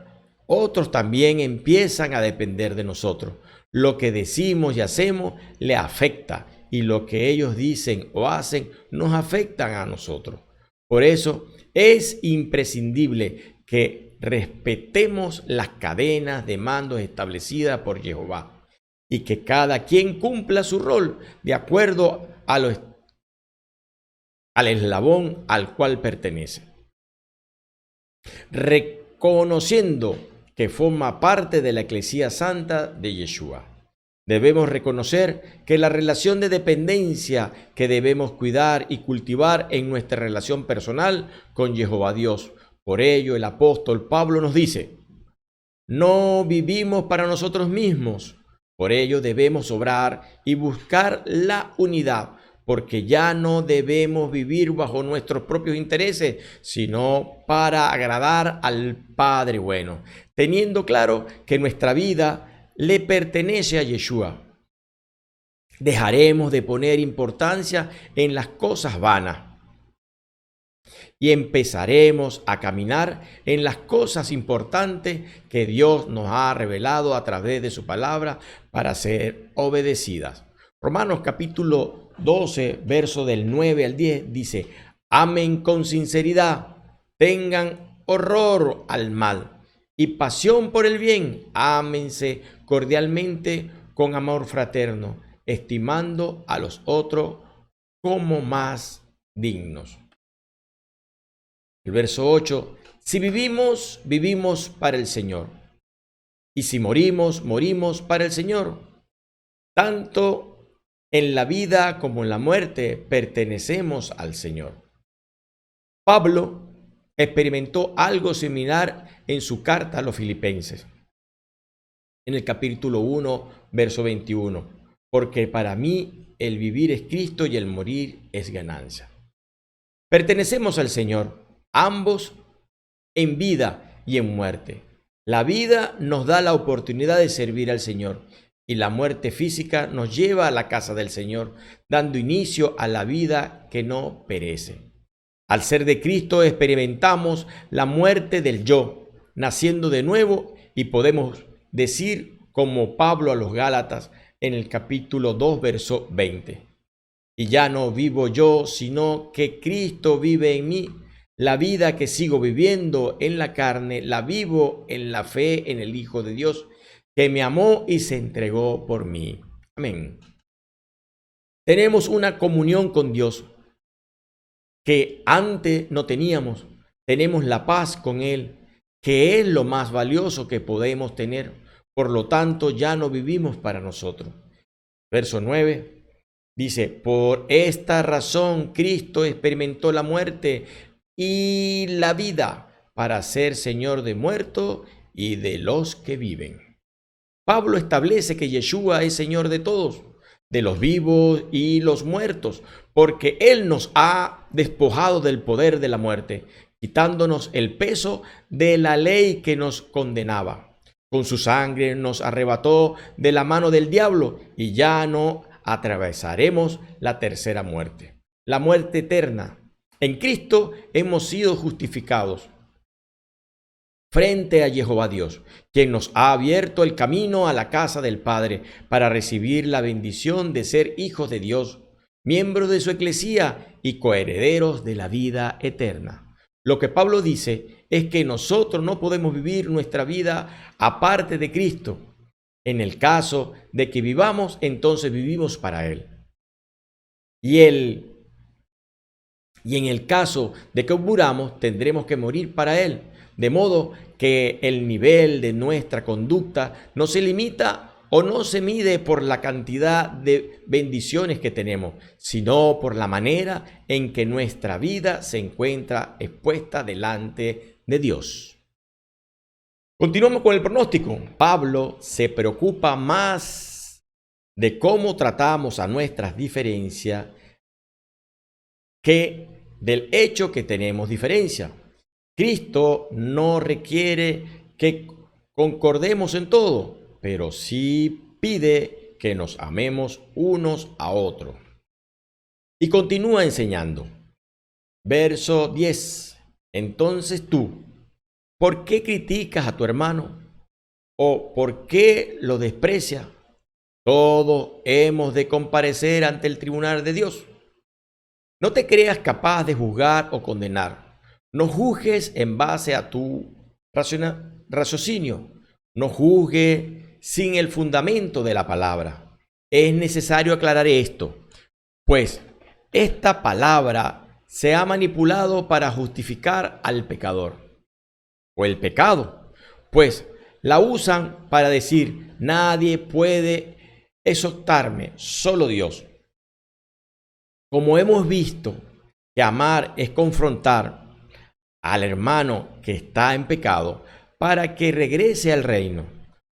otros también empiezan a depender de nosotros. Lo que decimos y hacemos le afecta, y lo que ellos dicen o hacen nos afectan a nosotros. Por eso es imprescindible que respetemos las cadenas de mandos establecidas por Jehová y que cada quien cumpla su rol de acuerdo al eslabón al cual pertenece, reconociendo que forma parte de la Eclesía Santa de Yeshua. Debemos reconocer que la relación de dependencia que debemos cuidar y cultivar en nuestra relación personal con Jehová Dios. Por ello, el apóstol Pablo nos dice: no vivimos para nosotros mismos. Por ello debemos obrar y buscar la unidad, porque ya no debemos vivir bajo nuestros propios intereses, sino para agradar al Padre bueno, teniendo claro que nuestra vida le pertenece a Yeshua. Dejaremos de poner importancia en las cosas vanas y empezaremos a caminar en las cosas importantes que Dios nos ha revelado a través de su palabra para ser obedecidas. Romanos capítulo 12, verso del 9 al 10 dice: amen con sinceridad, tengan horror al mal y pasión por el bien, ámense cordialmente con amor fraterno, estimando a los otros como más dignos. El verso 8: si vivimos, vivimos para el Señor, y si morimos, morimos para el Señor. Tanto en la vida como en la muerte pertenecemos al Señor. Pablo experimentó algo similar en su carta a los Filipenses, en el capítulo 1, verso 21. Porque para mí el vivir es Cristo y el morir es ganancia. Pertenecemos al Señor, ambos en vida y en muerte. La vida nos da la oportunidad de servir al Señor y la muerte física nos lleva a la casa del Señor, dando inicio a la vida que no perece. Al ser de Cristo experimentamos la muerte del yo, naciendo de nuevo, y podemos decir como Pablo a los Gálatas en el capítulo 2, verso 20: y ya no vivo yo, sino que Cristo vive en mí. La vida que sigo viviendo en la carne, la vivo en la fe en el Hijo de Dios, que me amó y se entregó por mí. Amén. Tenemos una comunión con Dios que antes no teníamos. Tenemos la paz con Él, que es lo más valioso que podemos tener. Por lo tanto, ya no vivimos para nosotros. Verso 9 dice, por esta razón Cristo experimentó la muerte y la vida para ser Señor de muertos y de los que viven. Pablo establece que Yeshua es Señor de todos, de los vivos y los muertos, porque Él nos ha despojado del poder de la muerte, quitándonos el peso de la ley que nos condenaba. Con su sangre nos arrebató de la mano del diablo y ya no atravesaremos la tercera muerte, la muerte eterna. En Cristo hemos sido justificados frente a Jehová Dios, quien nos ha abierto el camino a la casa del Padre para recibir la bendición de ser hijos de Dios, miembros de su eclesía y coherederos de la vida eterna. Lo que Pablo dice es que nosotros no podemos vivir nuestra vida aparte de Cristo. En el caso de que vivamos, entonces vivimos para Él. Y en el caso de que muramos, tendremos que morir para Él. De modo que el nivel de nuestra conducta no se limita o no se mide por la cantidad de bendiciones que tenemos, sino por la manera en que nuestra vida se encuentra expuesta delante de Dios. Continuamos con el pronóstico. Pablo se preocupa más de cómo tratamos a nuestras diferencias que del hecho que tenemos diferencia. Cristo no requiere que concordemos en todo, pero sí pide que nos amemos unos a otros. Y continúa enseñando. Verso 10. Entonces tú, ¿por qué criticas a tu hermano? ¿O por qué lo desprecias? Todos hemos de comparecer ante el tribunal de Dios. No te creas capaz de juzgar o condenar. No juzgues en base a tu raciocinio. No juzgue sin el fundamento de la palabra. Es necesario aclarar esto, pues esta palabra se ha manipulado para justificar al pecador o el pecado, pues la usan para decir, nadie puede exhortarme, solo Dios. Como hemos visto que amar es confrontar al hermano que está en pecado para que regrese al reino.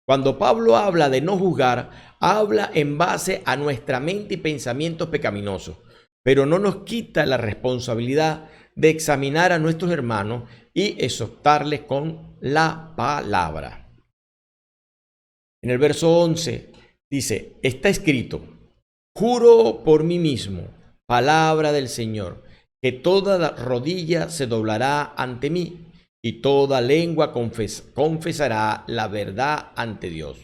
Cuando Pablo habla de no juzgar, habla en base a nuestra mente y pensamientos pecaminosos, pero no nos quita la responsabilidad de examinar a nuestros hermanos y exhortarles con la palabra. En el verso 11 dice, está escrito, juro por mí mismo, palabra del Señor, que toda rodilla se doblará ante mí y toda lengua confesará la verdad ante Dios.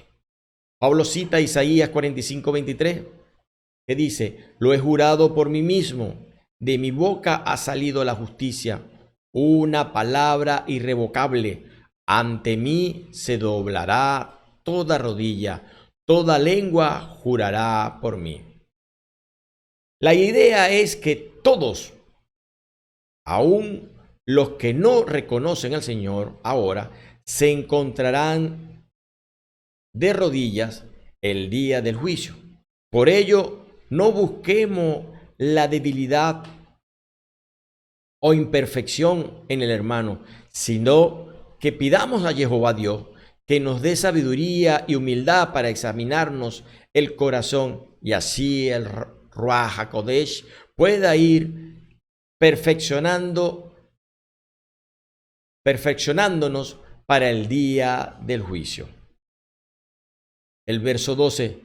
Pablo cita Isaías 45:23, que dice, lo he jurado por mí mismo, de mi boca ha salido la justicia, una palabra irrevocable, ante mí se doblará toda rodilla, toda lengua jurará por mí. La idea es que todos, aún los que no reconocen al Señor ahora, se encontrarán de rodillas el día del juicio. Por ello, no busquemos la debilidad o imperfección en el hermano, sino que pidamos a Jehová Dios que nos dé sabiduría y humildad para examinarnos el corazón y así el Ruach HaKodesh pueda ir perfeccionándonos para el día del juicio. El verso 12.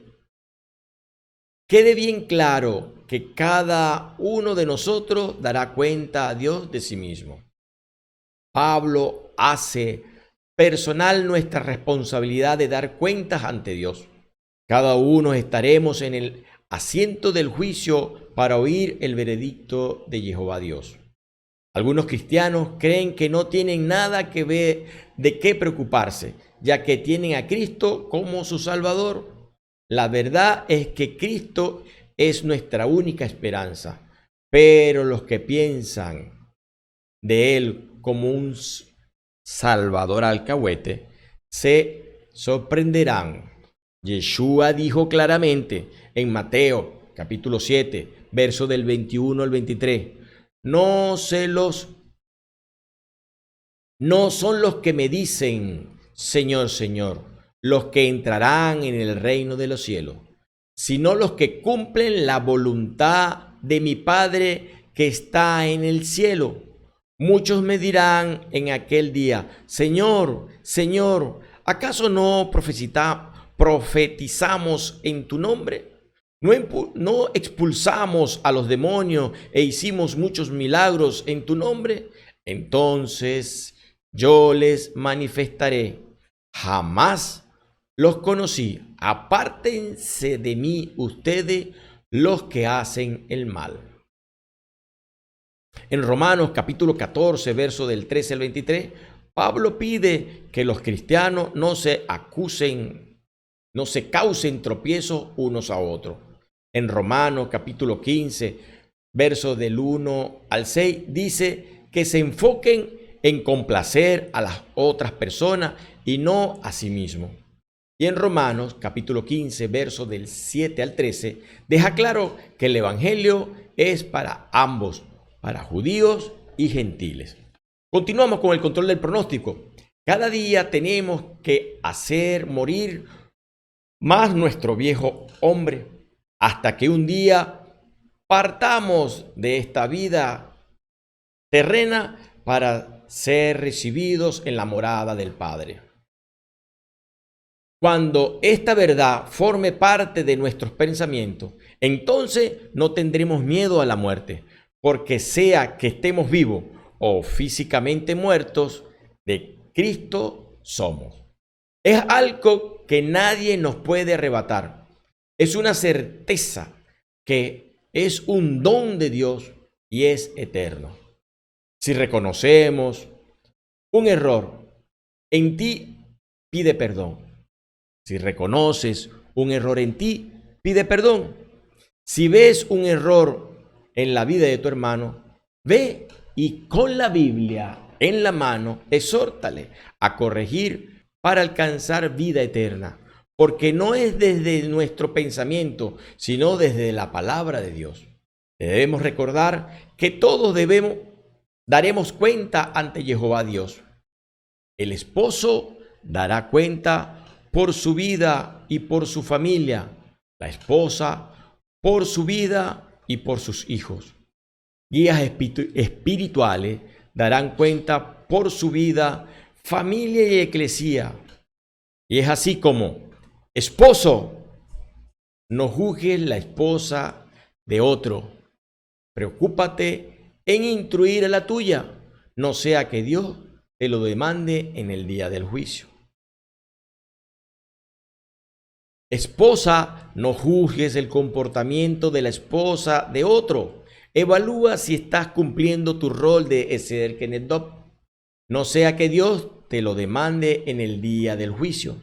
Quede bien claro que cada uno de nosotros dará cuenta a Dios de sí mismo. Pablo hace personal nuestra responsabilidad de dar cuentas ante Dios. Cada uno estaremos en el asiento del juicio para oír el veredicto de Jehová Dios. Algunos cristianos creen que no tienen nada que ver de qué preocuparse, ya que tienen a Cristo como su Salvador. La verdad es que Cristo es nuestra única esperanza, pero los que piensan de Él como un Salvador alcahuete se sorprenderán. Yeshua dijo claramente en Mateo capítulo 7, verso del 21 al 23, no son los que me dicen, Señor, Señor, los que entrarán en el reino de los cielos, sino los que cumplen la voluntad de mi Padre que está en el cielo. Muchos me dirán en aquel día, Señor, Señor, ¿acaso no profetizamos en tu nombre? ¿No expulsamos a los demonios e hicimos muchos milagros en tu nombre? Entonces yo les manifestaré, jamás los conocí, apártense de mí ustedes los que hacen el mal. En Romanos capítulo 14, verso del 13 al 23, Pablo pide que los cristianos no se causen tropiezos unos a otros. En Romanos capítulo 15, verso del 1 al 6, dice que se enfoquen en complacer a las otras personas y no a sí mismos. Y en Romanos capítulo 15, verso del 7 al 13, deja claro que el evangelio es para ambos, para judíos y gentiles. Continuamos con el control del pronóstico. Cada día tenemos que hacer morir más nuestro viejo hombre, hasta que un día partamos de esta vida terrena para ser recibidos en la morada del Padre. Cuando esta verdad forme parte de nuestros pensamientos, entonces no tendremos miedo a la muerte, porque sea que estemos vivos o físicamente muertos, de Cristo somos. Es algo que nadie nos puede arrebatar. Es una certeza que es un don de Dios y es eterno. Si reconocemos un error en ti, pide perdón. Si reconoces un error en ti, pide perdón. Si ves un error en la vida de tu hermano, ve y con la Biblia en la mano, exhórtale a corregir para alcanzar vida eterna. Porque no es desde nuestro pensamiento, sino desde la palabra de Dios. Debemos recordar que todos daremos cuenta ante Jehová Dios. El esposo dará cuenta por su vida y por su familia, la esposa por su vida y por sus hijos. Guías espirituales darán cuenta por su vida, familia y eclesía. Y es así como, esposo, no juzgues la esposa de otro. Preocúpate en instruir a la tuya, no sea que Dios te lo demande en el día del juicio. Esposa, no juzgues el comportamiento de la esposa de otro. Evalúa si estás cumpliendo tu rol de Eseder Kenedot, no sea que Dios te lo demande en el día del juicio.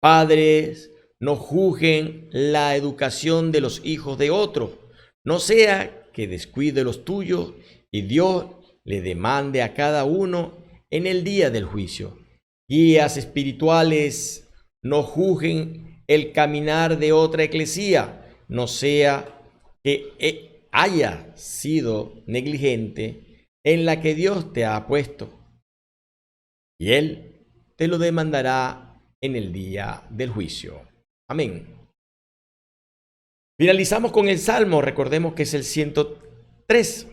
Padres, no juzguen la educación de los hijos de otro, no sea que descuide los tuyos y Dios le demande a cada uno en el día del juicio. Guías espirituales, no juzguen el caminar de otra eclesía, no sea que haya sido negligente en la que Dios te ha puesto, y Él te lo demandará en el día del juicio. Amén. Finalizamos con el Salmo, recordemos que es el 103.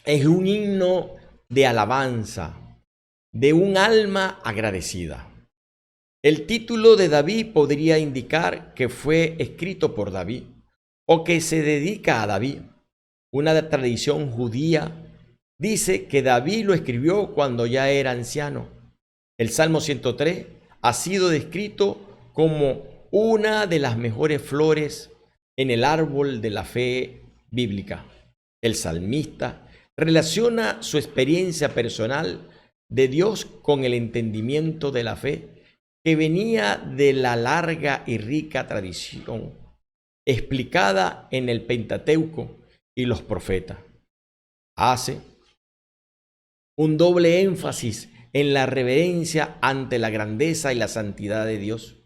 Es un himno de alabanza, de un alma agradecida. El título de David podría indicar que fue escrito por David o que se dedica a David. Una tradición judía dice que David lo escribió cuando ya era anciano. El Salmo 103 ha sido descrito como una de las mejores flores en el árbol de la fe bíblica. El salmista relaciona su experiencia personal de Dios con el entendimiento de la fe que venía de la larga y rica tradición explicada en el Pentateuco y los profetas. Hace un doble énfasis en la reverencia ante la grandeza y la santidad de Dios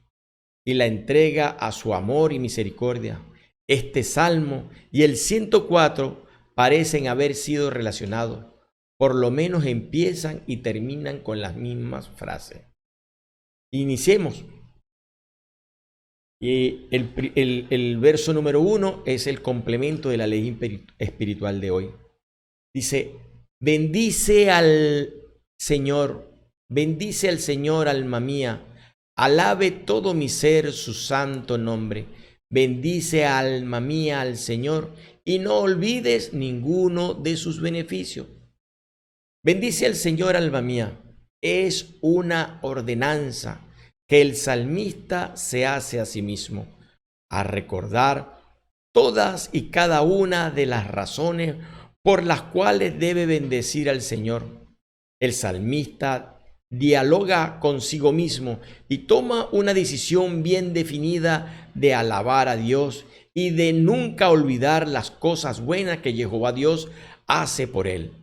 y la entrega a su amor y misericordia. Este salmo y el 104 parecen haber sido relacionados, por lo menos empiezan y terminan con las mismas frases. Iniciemos. Y el verso número 1 es el complemento de la ley espiritual de hoy. Dice: bendice al Señor, alma mía, alabe todo mi ser su santo nombre. Bendice, alma mía, al Señor, y no olvides ninguno de sus beneficios. Bendice al Señor, alma mía. Es una ordenanza que el salmista se hace a sí mismo, a recordar todas y cada una de las razones por las cuales debe bendecir al Señor. El salmista dialoga consigo mismo y toma una decisión bien definida de alabar a Dios y de nunca olvidar las cosas buenas que Jehová Dios hace por él.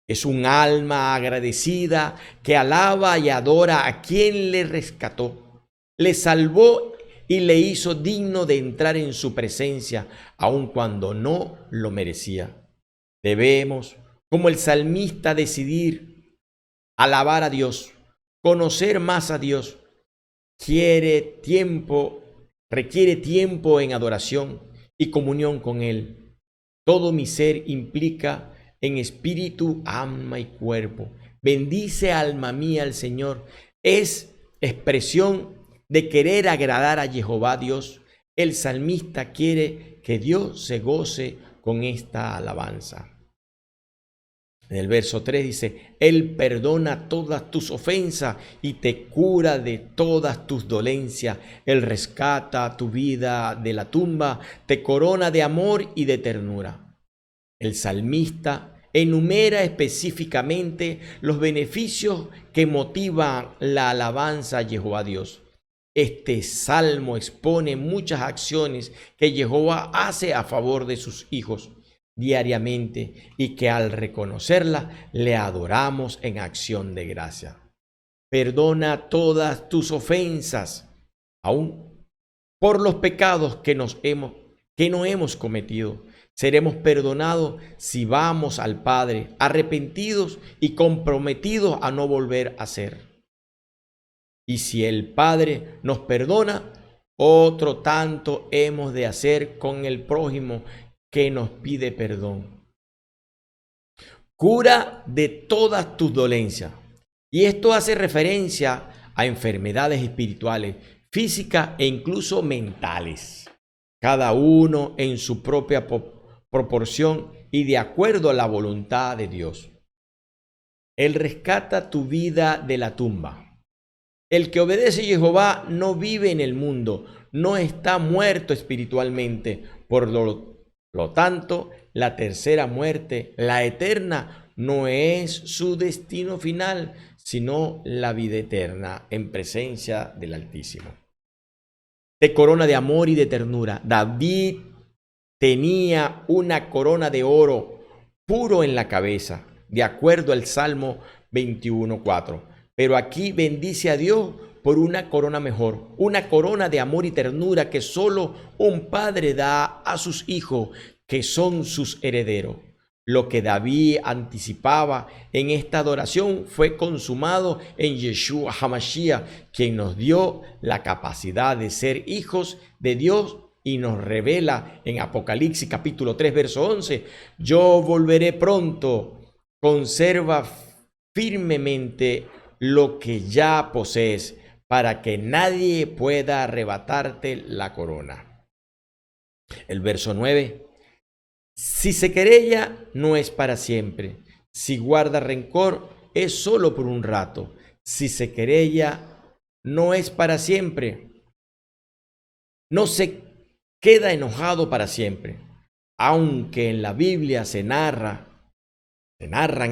Es un alma agradecida que alaba y adora a quien le rescató, le salvó y le hizo digno de entrar en su presencia, aun cuando no lo merecía. Debemos, como el salmista, decidir alabar a Dios, conocer más a Dios. Requiere tiempo en adoración y comunión con Él. Todo mi ser implica en espíritu, alma y cuerpo. Bendice, alma mía, al Señor. Es expresión de querer agradar a Jehová Dios. El salmista quiere que Dios se goce con esta alabanza. En el verso 3 dice: Él perdona todas tus ofensas y te cura de todas tus dolencias. Él rescata tu vida de la tumba, te corona de amor y de ternura. El salmista enumera específicamente los beneficios que motivan la alabanza a Jehová Dios. Este salmo expone muchas acciones que Jehová hace a favor de sus hijos diariamente y que al reconocerla le adoramos en acción de gracia. Perdona todas tus ofensas, aún por los pecados que no hemos cometido. Seremos perdonados si vamos al Padre arrepentidos y comprometidos a no volver a hacer. Y si el Padre nos perdona, otro tanto hemos de hacer con el prójimo que nos pide perdón. Cura de todas tus dolencias. Y esto hace referencia a enfermedades espirituales, físicas e incluso mentales. Cada uno en su propia proporción y de acuerdo a la voluntad de Dios. Él rescata tu vida de la tumba. El que obedece a Jehová no vive en el mundo, no está muerto espiritualmente. Por lo tanto, la tercera muerte, la eterna, no es su destino final, sino la vida eterna en presencia del Altísimo. Te corona de amor y de ternura. David tenía una corona de oro puro en la cabeza, de acuerdo al Salmo 21:4. Pero aquí bendice a Dios por una corona mejor, una corona de amor y ternura que solo un padre da a sus hijos, que son sus herederos. Lo que David anticipaba en esta adoración fue consumado en Yeshua HaMashiach, quien nos dio la capacidad de ser hijos de Dios y nos revela en Apocalipsis capítulo 3, verso 11, yo volveré pronto, conserva firmemente lo que ya posees, para que nadie pueda arrebatarte la corona. El verso 9, si se querella, no es para siempre. Si guarda rencor, es solo por un rato. Si se querella, no es para siempre. No se queda enojado para siempre. Aunque en la Biblia se narran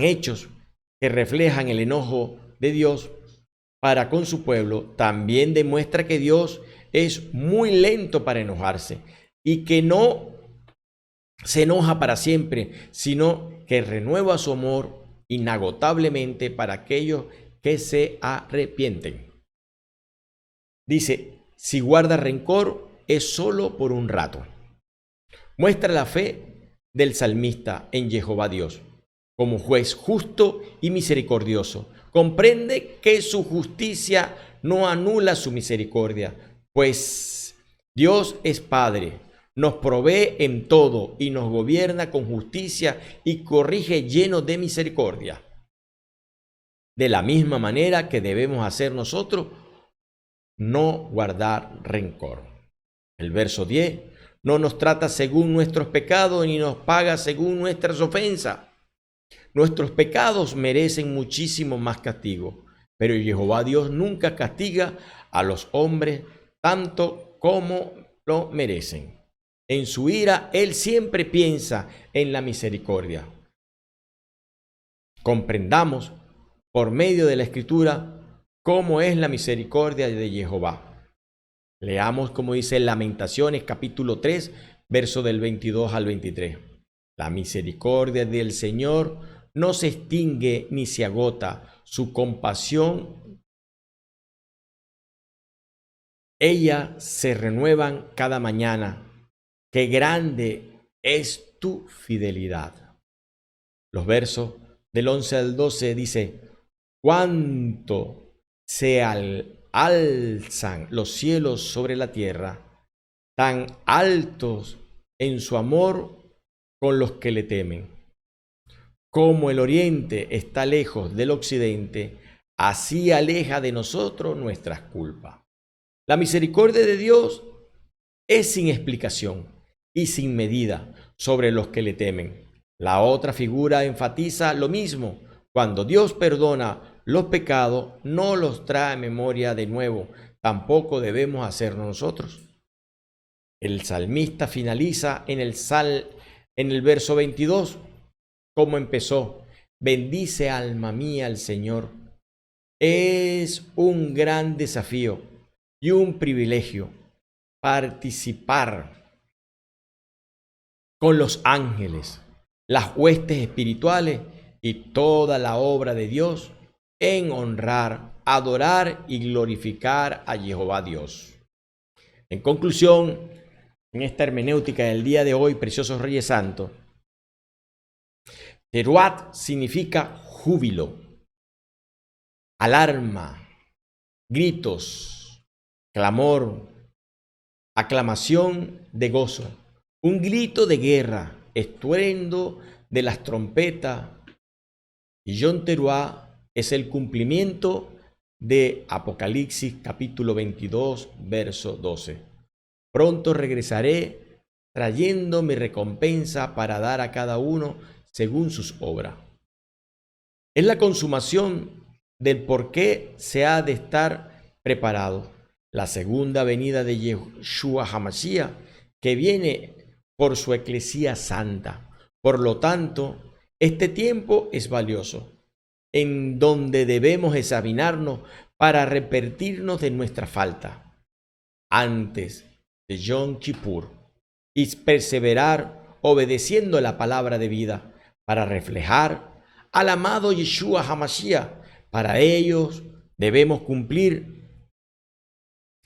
hechos que reflejan el enojo de Dios para con su pueblo, también demuestra que Dios es muy lento para enojarse y que no se enoja para siempre, sino que renueva su amor inagotablemente para aquellos que se arrepienten. Dice, si guarda rencor es solo por un rato. Muestra la fe del salmista en Jehová Dios como juez justo y misericordioso. Comprende que su justicia no anula su misericordia, pues Dios es Padre, nos provee en todo y nos gobierna con justicia y corrige lleno de misericordia. De la misma manera que debemos hacer nosotros, no guardar rencor. El verso 10, no nos trata según nuestros pecados ni nos paga según nuestras ofensas. Nuestros pecados merecen muchísimo más castigo, pero Jehová Dios nunca castiga a los hombres tanto como lo merecen. En su ira, Él siempre piensa en la misericordia. Comprendamos por medio de la Escritura cómo es la misericordia de Jehová. Leamos como dice Lamentaciones capítulo 3, verso del 22 al 23. La misericordia del Señor no se extingue ni se agota, su compasión, ella se renuevan cada mañana. Qué grande es tu fidelidad. Los versos del 11 al 12 dice, cuánto se alzan los cielos sobre la tierra, tan altos en su amor con los que le temen. Como el oriente está lejos del occidente, así aleja de nosotros nuestras culpas. La misericordia de Dios es sin explicación y sin medida sobre los que le temen. La otra figura enfatiza lo mismo. Cuando Dios perdona los pecados, no los trae a memoria de nuevo. Tampoco debemos hacerlo nosotros. El salmista finaliza en el verso 22, como empezó. Bendice alma mía al Señor. Es un gran desafío y un privilegio participar con los ángeles, las huestes espirituales y toda la obra de Dios en honrar, adorar y glorificar a Jehová Dios. En conclusión, en esta hermenéutica del día de hoy, preciosos Reyes Santos, Teruat significa júbilo, alarma, gritos, clamor, aclamación de gozo, un grito de guerra, estruendo de las trompetas. Y Yom Teruah es el cumplimiento de Apocalipsis capítulo 22, verso 12. Pronto regresaré trayendo mi recompensa para dar a cada uno según sus obras. Es la consumación del por qué se ha de estar preparado. La segunda venida de Yeshua HaMashiach, que viene por su eclesía santa. Por lo tanto, este tiempo es valioso, en donde debemos examinarnos para arrepentirnos de nuestra falta antes de Yom Kippur y perseverar obedeciendo la palabra de vida para reflejar al amado Yeshua HaMashiach. Para ellos debemos cumplir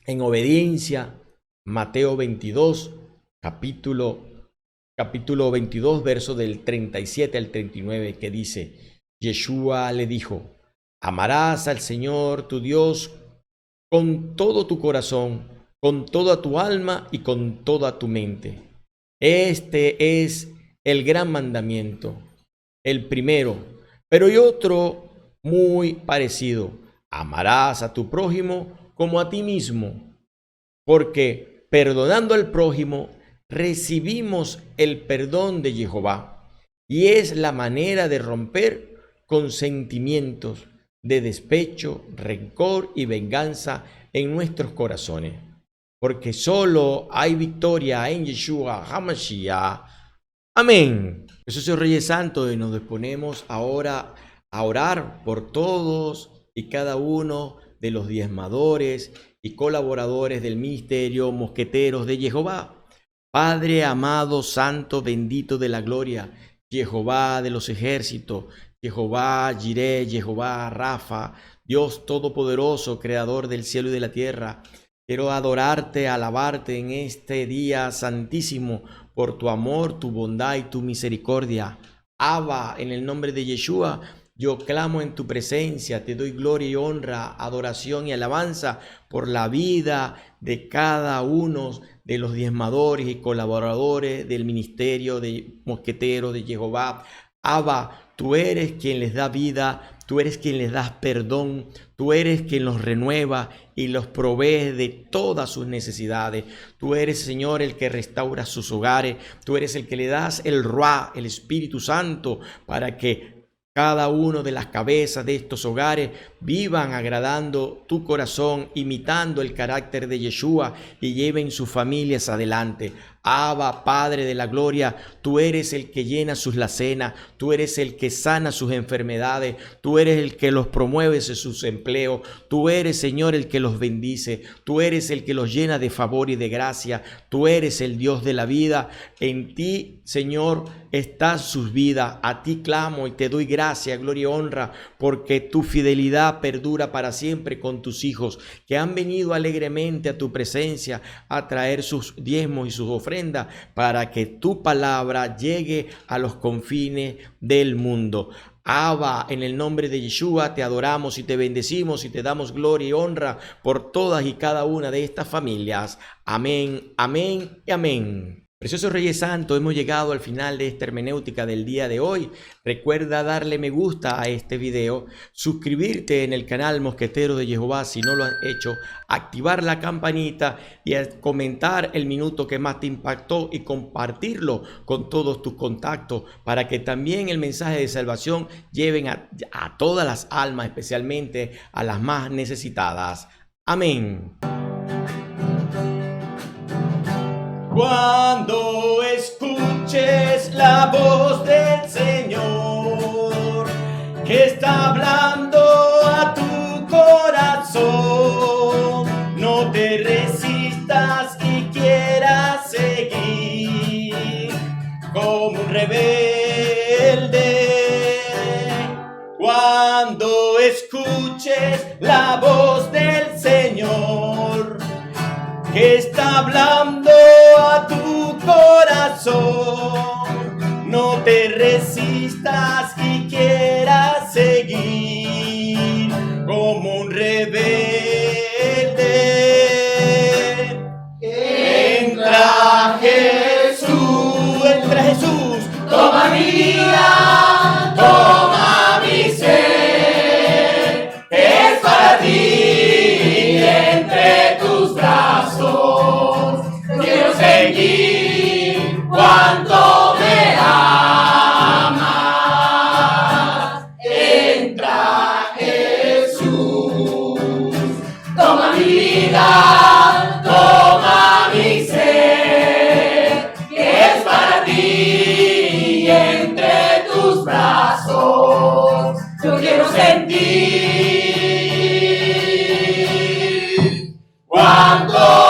en obediencia Mateo 22, capítulo 22, verso del 37 al 39, que dice, Yeshua le dijo, amarás al Señor tu Dios con todo tu corazón, con toda tu alma y con toda tu mente. Este es el gran mandamiento, el primero, pero hay otro muy parecido. Amarás a tu prójimo como a ti mismo, porque perdonando al prójimo recibimos el perdón de Jehová, y es la manera de romper con sentimientos de despecho, rencor y venganza en nuestros corazones. porque solo hay victoria en Yeshua HaMashiach. Amén. Jesús Reyes Santos, y nos disponemos ahora a orar por todos y cada uno de los diezmadores y colaboradores del ministerio Mosqueteros de Jehová. Padre amado, santo, bendito de la gloria, Jehová de los ejércitos, Jehová Jireh, Jehová Rafa, Dios todopoderoso, creador del cielo y de la tierra. Quiero adorarte, alabarte en este día santísimo por tu amor, tu bondad y tu misericordia. Abba, en el nombre de Yeshua, yo clamo en tu presencia, te doy gloria y honra, adoración y alabanza por la vida de cada uno de los diezmadores y colaboradores del ministerio de Mosqueteros de Jehová. Abba, tú eres quien les da vida, tú eres quien les das perdón, tú eres quien los renueva y los provee de todas sus necesidades. Tú eres, Señor, el que restaura sus hogares, tú eres el que le das el Ruá, el Espíritu Santo, para que cada uno de las cabezas de estos hogares vivan agradando tu corazón, imitando el carácter de Yeshua y lleven sus familias adelante. Abba, Padre de la gloria, tú eres el que llena sus lacenas, tú eres el que sana sus enfermedades, tú eres el que los promueve en sus empleos, tú eres, Señor, el que los bendice, tú eres el que los llena de favor y de gracia, tú eres el Dios de la vida. En ti, Señor, está sus vidas. A ti clamo y te doy gracia, gloria y honra, porque tu fidelidad perdura para siempre con tus hijos, que han venido alegremente a tu presencia a traer sus diezmos y sus ofrendas, para que tu palabra llegue a los confines del mundo. Abba, en el nombre de Yeshua te adoramos y te bendecimos y te damos gloria y honra por todas y cada una de estas familias. Amén, amén y amén. Preciosos Reyes Santos, hemos llegado al final de esta hermenéutica del día de hoy. Recuerda darle me gusta a este video, suscribirte en el canal Mosquetero de Jehová si no lo has hecho, activar la campanita y comentar el minuto que más te impactó y compartirlo con todos tus contactos para que también el mensaje de salvación lleven a todas las almas, especialmente a las más necesitadas. Amén. Cuando escuches la voz del Señor que está hablando a tu corazón, no te resistas y quieras seguir como un rebelde. Cuando escuches la voz del Señor que está hablando a tu corazón, no te resistas y quieras seguir como un rebelde. Entra Jesús, toma mi vida, toma mi ser, es para ti. Entre tus brazos quiero seguir cuánto me amas. Entra Jesús, toma mi vida, toma mi ser, que es para ti. Entre tus brazos yo quiero sentir cuando